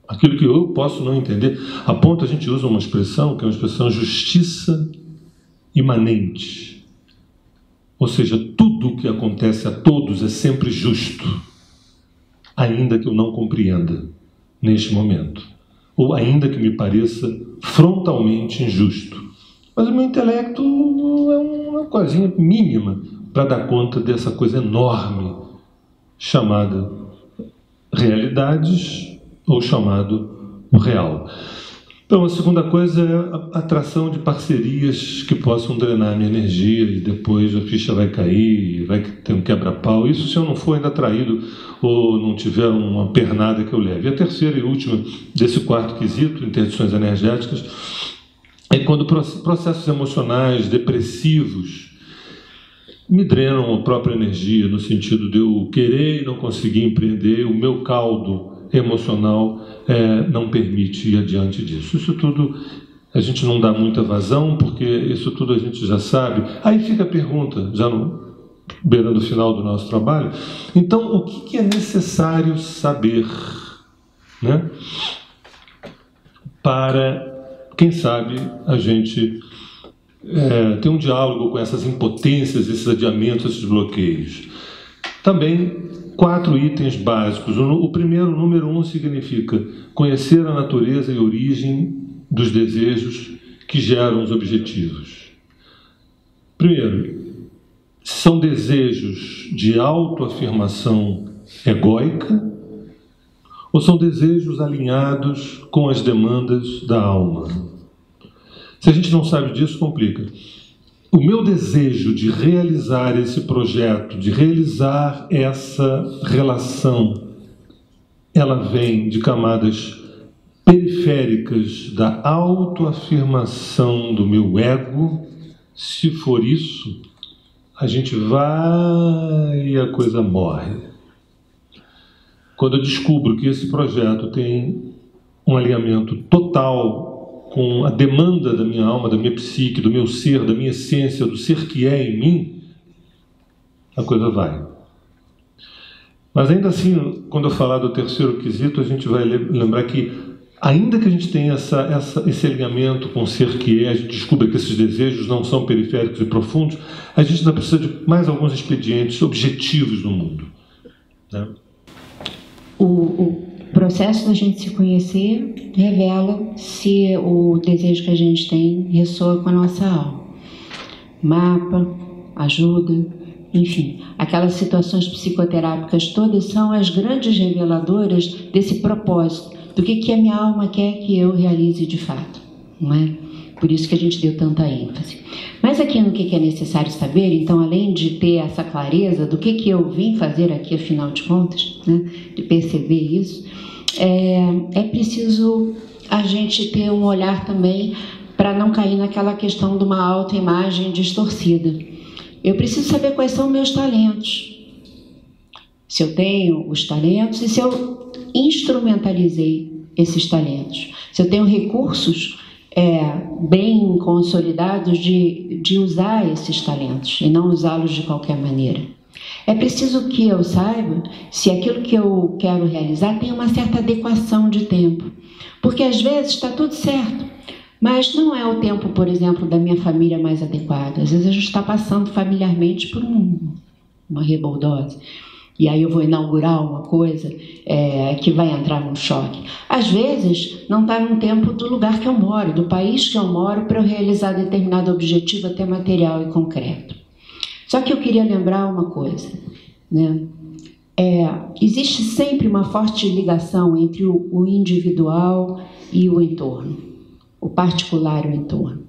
Aquilo que eu posso não entender. A ponto a gente usa uma expressão, que é uma expressão justiça imanente. Ou seja, tudo o que acontece a todos é sempre justo, ainda que eu não compreenda neste momento, ou ainda que me pareça frontalmente injusto. Mas o meu intelecto é uma coisinha mínima para dar conta dessa coisa enorme chamada realidades ou chamado o real. Então, a segunda coisa é a atração de parcerias que possam drenar a minha energia e depois a ficha vai cair, vai ter um quebra-pau. Isso se eu não for ainda atraído ou não tiver uma pernada que eu leve. E a terceira e última desse quarto quesito, interdições energéticas, é quando processos emocionais depressivos me drenam a própria energia, no sentido de eu querer e não conseguir empreender, o meu caldo emocional não permite ir adiante disso. Isso tudo a gente não dá muita vazão, porque isso tudo a gente já sabe. Aí fica a pergunta, já beirando o final do nosso trabalho, então o que é necessário saber, né, para, quem sabe, a gente ter um diálogo com essas impotências, esses adiamentos, esses bloqueios. Também 4 itens básicos. O primeiro, número 1, significa conhecer a natureza e origem dos desejos que geram os objetivos. Primeiro, são desejos de autoafirmação egóica ou são desejos alinhados com as demandas da alma? Se a gente não sabe disso, complica. O meu desejo de realizar esse projeto, de realizar essa relação, ela vem de camadas periféricas da autoafirmação do meu ego. Se for isso, a gente vai e a coisa morre. Quando eu descubro que esse projeto tem um alinhamento total com a demanda da minha alma, da minha psique, do meu ser, da minha essência, do ser que é em mim, a coisa vai. Mas ainda assim, quando eu falar do terceiro quesito, a gente vai lembrar que, ainda que a gente tenha esse alinhamento com o ser que é, a gente descubra que esses desejos não são periféricos e profundos, a gente ainda precisa de mais alguns expedientes objetivos no mundo, né? O processo da gente se conhecer revela se o desejo que a gente tem ressoa com a nossa alma. Mapa, ajuda, enfim, aquelas situações psicoterápicas todas são as grandes reveladoras desse propósito, do que a minha alma quer que eu realize de fato, não é? Por isso que a gente deu tanta ênfase. Mas aqui no que é necessário saber, então, além de ter essa clareza do que eu vim fazer aqui, afinal de contas, né, de perceber isso, é preciso a gente ter um olhar também para não cair naquela questão de uma autoimagem distorcida. Eu preciso saber quais são meus talentos, se eu tenho os talentos e se eu instrumentalizei esses talentos, se eu tenho recursos bem consolidados de usar esses talentos e não usá-los de qualquer maneira. É preciso que eu saiba se aquilo que eu quero realizar tem uma certa adequação de tempo, porque às vezes está tudo certo, mas não é o tempo, por exemplo, da minha família mais adequado. Às vezes a gente está passando familiarmente por uma rebordose. E aí eu vou inaugurar uma coisa que vai entrar num choque. Às vezes, não está no tempo do lugar que eu moro, do país que eu moro, para eu realizar determinado objetivo até material e concreto. Só que eu queria lembrar uma coisa, né? Existe sempre uma forte ligação entre o individual e o entorno, o particular e o entorno.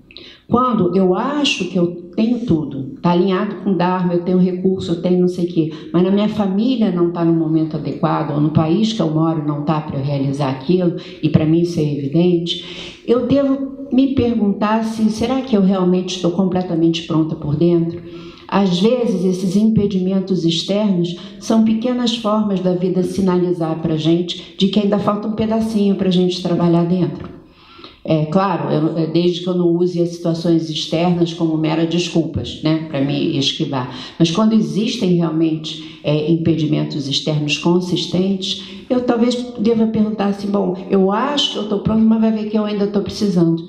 Quando eu acho que eu tenho tudo, está alinhado com o Dharma, eu tenho recurso, eu tenho não sei o quê, mas na minha família não está no momento adequado, ou no país que eu moro não está para eu realizar aquilo, e para mim isso é evidente, eu devo me perguntar se, será que eu realmente estou completamente pronta por dentro? Às vezes, esses impedimentos externos são pequenas formas da vida sinalizar para a gente de que ainda falta um pedacinho para a gente trabalhar dentro. Claro, desde que eu não use as situações externas como mera desculpas, né, para me esquivar. Mas quando existem realmente impedimentos externos consistentes, eu talvez deva perguntar assim, bom, eu acho que eu estou pronto, mas vai ver que eu ainda estou precisando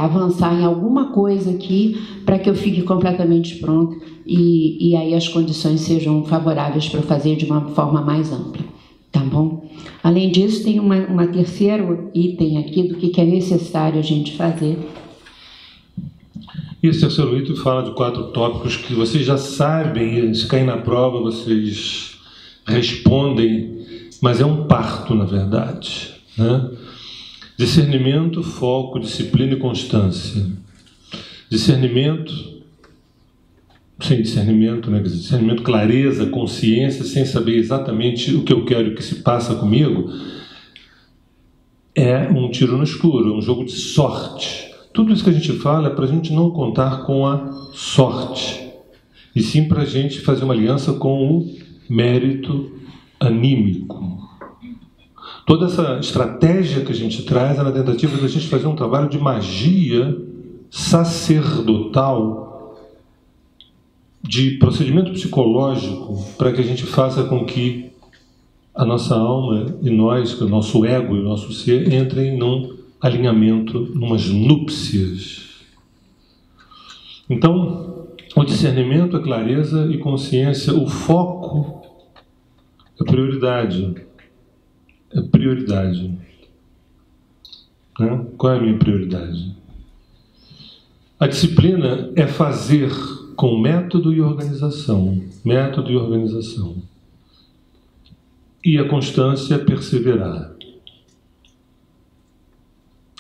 avançar em alguma coisa aqui para que eu fique completamente pronto e aí as condições sejam favoráveis para eu fazer de uma forma mais ampla. Tá bom? Além disso, tem uma terceiro item aqui do que é necessário a gente fazer. E esse terceiro item fala de 4 tópicos que vocês já sabem, se cair na prova vocês respondem, mas é um parto, na verdade, né? Discernimento, foco, disciplina e constância. Discernimento, sem discernimento, né? Discernimento, clareza, consciência, sem saber exatamente o que eu quero e o que se passa comigo, é um tiro no escuro, é um jogo de sorte. Tudo isso que a gente fala é para a gente não contar com a sorte. e sim para a gente fazer uma aliança com o mérito anímico. Toda essa estratégia que a gente traz é na tentativa da gente fazer um trabalho de magia sacerdotal, de procedimento psicológico, para que a gente faça com que a nossa alma e nós, o nosso ego e o nosso ser, entrem num alinhamento, numas núpcias. Então, o discernimento, a clareza e consciência, o foco é prioridade. É prioridade. Né? Qual é a minha prioridade? A disciplina é fazer com método e organização. Método e organização. E a constância é perseverar.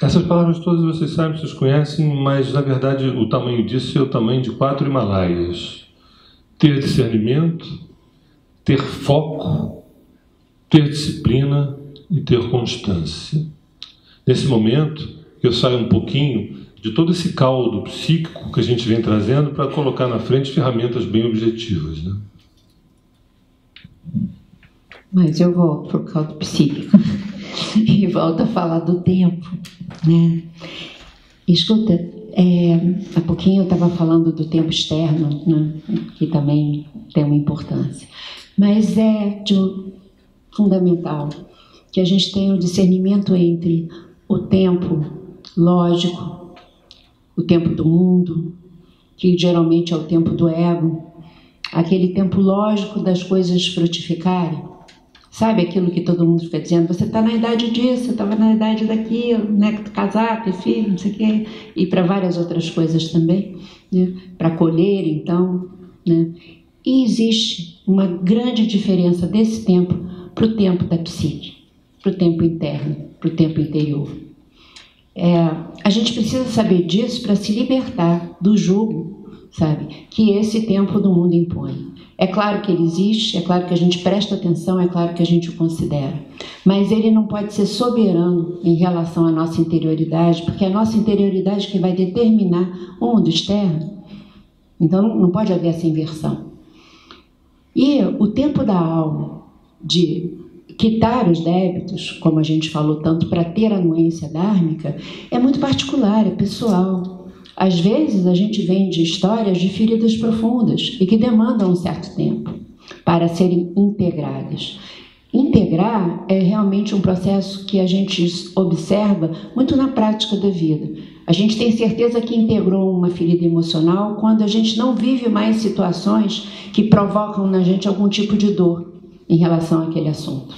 Essas palavras todas vocês sabem, vocês conhecem, mas na verdade o tamanho disso é o tamanho de 4 Himalaias. Ter discernimento, ter foco, ter disciplina e ter constância. Nesse momento, eu saio um pouquinho de todo esse caldo psíquico que a gente vem trazendo para colocar na frente ferramentas bem objetivas, né? Mas eu volto para o caldo psíquico e volto a falar do tempo, né? Escuta, há pouquinho eu estava falando do tempo externo, né? Que também tem uma importância, mas é fundamental que a gente tenha o discernimento entre o tempo lógico, o tempo do mundo, que geralmente é o tempo do ego, aquele tempo lógico das coisas frutificarem. Sabe aquilo que todo mundo fica dizendo? Você está na idade disso, você estava na idade daquilo, né? Casar, ter filho, não sei o quê, e para várias outras coisas também, né? Para colher, então, né? E existe uma grande diferença desse tempo para o tempo da psique, para o tempo interno, para o tempo interior. A gente precisa saber disso para se libertar do jugo, sabe, que esse tempo do mundo impõe. É claro que ele existe, é claro que a gente presta atenção, é claro que a gente o considera, mas ele não pode ser soberano em relação à nossa interioridade, porque é a nossa interioridade que vai determinar o mundo externo. Então não pode haver essa inversão. E o tempo da alma de quitar os débitos, como a gente falou tanto, para ter anuência dármica, é muito particular, é pessoal. Às vezes a gente vem de histórias de feridas profundas e que demandam um certo tempo para serem integradas. Integrar é realmente um processo que a gente observa muito na prática da vida. A gente tem certeza que integrou uma ferida emocional quando a gente não vive mais situações que provocam na gente algum tipo de dor em relação àquele assunto.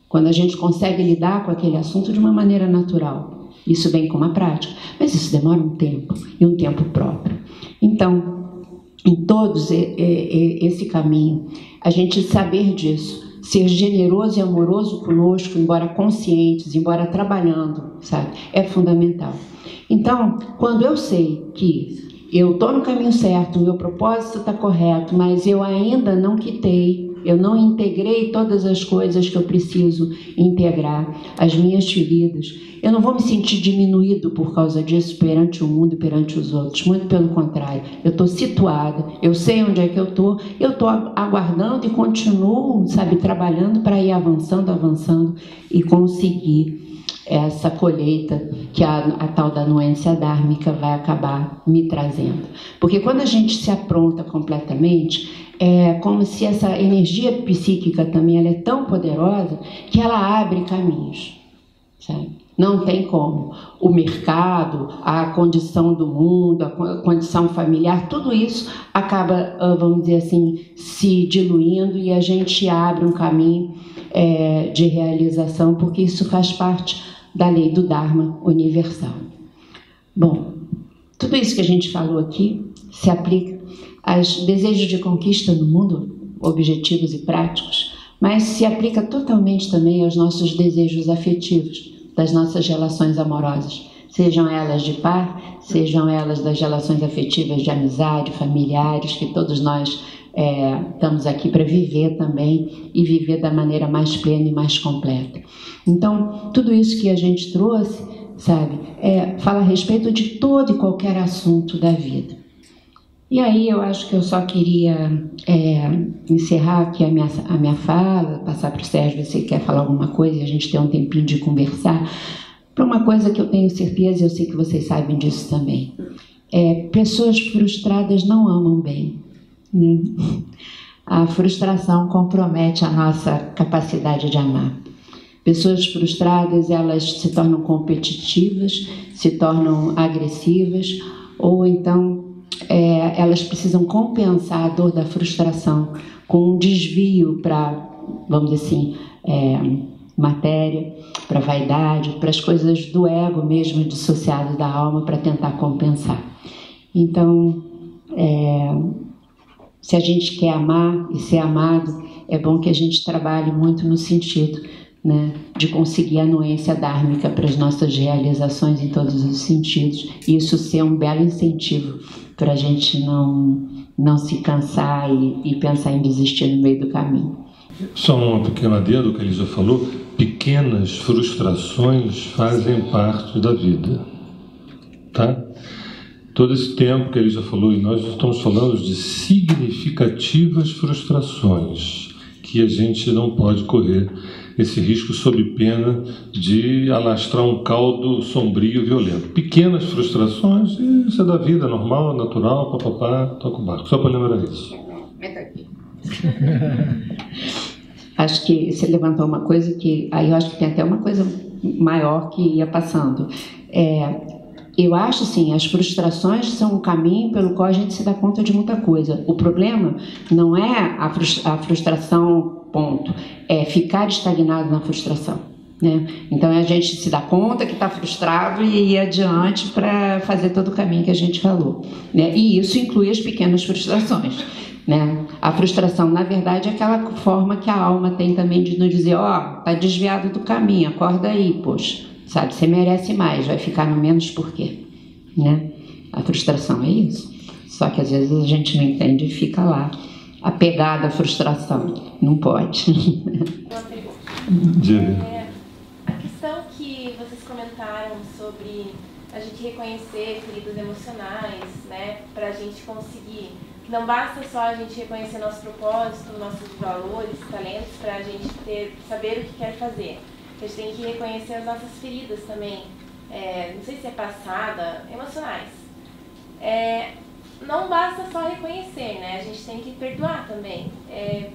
Quando a gente consegue lidar com aquele assunto de uma maneira natural. Isso vem com uma prática, mas isso demora um tempo, e um tempo próprio. Então, em todos esse caminho, a gente saber disso, ser generoso e amoroso conosco, embora conscientes, embora trabalhando, sabe, é fundamental. Então, quando eu sei que eu estou no caminho certo, o meu propósito está correto, mas eu ainda não quitei, eu não integrei todas as coisas que eu preciso integrar, as minhas feridas, eu não vou me sentir diminuído por causa disso perante o mundo e perante os outros. Muito pelo contrário, eu estou situada, eu sei onde é que eu estou aguardando e continuo, sabe, trabalhando para ir avançando e conseguir essa colheita que a tal da anuência dármica vai acabar me trazendo. Porque quando a gente se apronta completamente, é como se essa energia psíquica também ela é tão poderosa que ela abre caminhos, sabe? Não tem como. O mercado, a condição do mundo, a condição familiar, tudo isso acaba, vamos dizer assim, se diluindo e a gente abre um caminho de realização, porque isso faz parte da lei do Dharma universal. Bom, tudo isso que a gente falou aqui se aplica aos desejos de conquista no mundo, objetivos e práticos, mas se aplica totalmente também aos nossos desejos afetivos, das nossas relações amorosas, sejam elas de par, sejam elas das relações afetivas de amizade, familiares, que todos nós estamos aqui para viver também e viver da maneira mais plena e mais completa. Então, tudo isso que a gente trouxe, sabe, fala a respeito de todo e qualquer assunto da vida. E aí eu acho que eu só queria encerrar aqui a minha fala, passar para o Sérgio, se quer falar alguma coisa e a gente ter um tempinho de conversar, para uma coisa que eu tenho certeza, e eu sei que vocês sabem disso também. Pessoas frustradas não amam bem, né? A frustração compromete a nossa capacidade de amar. Pessoas frustradas, elas se tornam competitivas, se tornam agressivas, ou então elas precisam compensar a dor da frustração com um desvio para, vamos dizer assim, matéria, para vaidade, para as coisas do ego mesmo, dissociado da alma, para tentar compensar. Então, se a gente quer amar e ser amado, é bom que a gente trabalhe muito no sentido, né, de conseguir a anuência dármica para as nossas realizações em todos os sentidos, e isso ser um belo incentivo para a gente não se cansar e pensar em desistir no meio do caminho. Só uma pequena adendo que ele já falou: pequenas frustrações fazem parte da vida, tá? Todo esse tempo que ele já falou, e nós estamos falando de significativas frustrações, que a gente não pode correr esse risco sob pena de alastrar um caldo sombrio e violento. Pequenas frustrações, isso é da vida, normal, natural, papapá, toca o barco. Só para lembrar isso. Acho que você levantou uma coisa que... Aí eu acho que tem até uma coisa maior que ia passando. Eu acho, assim, as frustrações são um caminho pelo qual a gente se dá conta de muita coisa. O problema não é a frustração, ponto. É ficar estagnado na frustração, né? Então, a gente se dá conta que está frustrado e ir adiante para fazer todo o caminho que a gente falou, né? E isso inclui as pequenas frustrações, né? A frustração, na verdade, é aquela forma que a alma tem também de nos dizer: tá desviado do caminho, acorda aí, poxa. Sabe, você merece mais, vai ficar no menos por quê? Né? A frustração é isso. Só que às vezes a gente não entende e fica lá, apegado à frustração. Não pode. Diga. A questão que vocês comentaram sobre a gente reconhecer feridas emocionais, né? Para a gente conseguir. Não basta só a gente reconhecer nosso propósito, nossos valores, talentos, para a gente saber o que quer fazer. A gente tem que reconhecer as nossas feridas também, não sei se é passada, emocionais. Não basta só reconhecer, né? A gente tem que perdoar também. É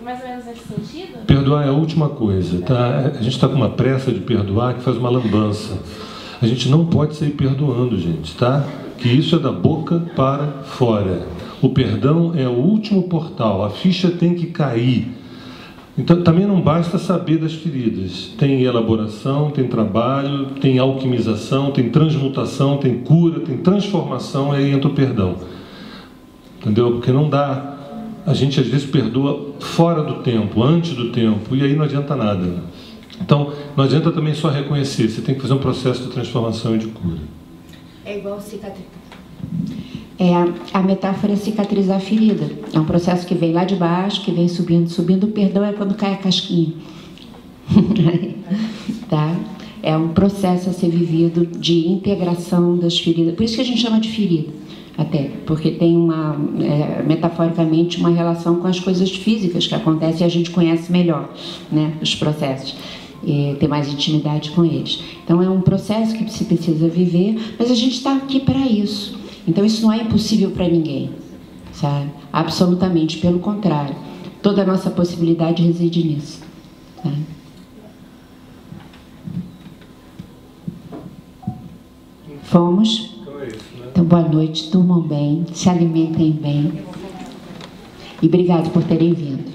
mais ou menos nesse sentido? Perdoar é a última coisa, tá? A gente está com uma pressa de perdoar que faz uma lambança. A gente não pode sair perdoando, gente, tá? Que isso é da boca para fora. O perdão é o último portal, a ficha tem que cair. Então, também não basta saber das feridas. Tem elaboração, tem trabalho, tem alquimização, tem transmutação, tem cura, tem transformação, aí entra o perdão. Entendeu? Porque não dá. A gente às vezes perdoa fora do tempo, antes do tempo, e aí não adianta nada. Então, não adianta também só reconhecer, você tem que fazer um processo de transformação e de cura. É igual cicatriz. A metáfora é cicatrizar a ferida. É um processo que vem lá de baixo, que vem subindo, subindo. O perdão é quando cai a casquinha. Tá? É um processo a ser vivido de integração das feridas. Por isso que a gente chama de ferida, até. Porque tem metaforicamente, uma relação com as coisas físicas que acontecem e a gente conhece melhor, né, os processos. E ter mais intimidade com eles. Então, é um processo que se precisa viver, mas a gente está aqui para isso. Então, isso não é impossível para ninguém, sabe? Absolutamente, pelo contrário. Toda a nossa possibilidade reside nisso. Tá? Fomos? Então, boa noite, durmam bem, se alimentem bem. E obrigado por terem vindo.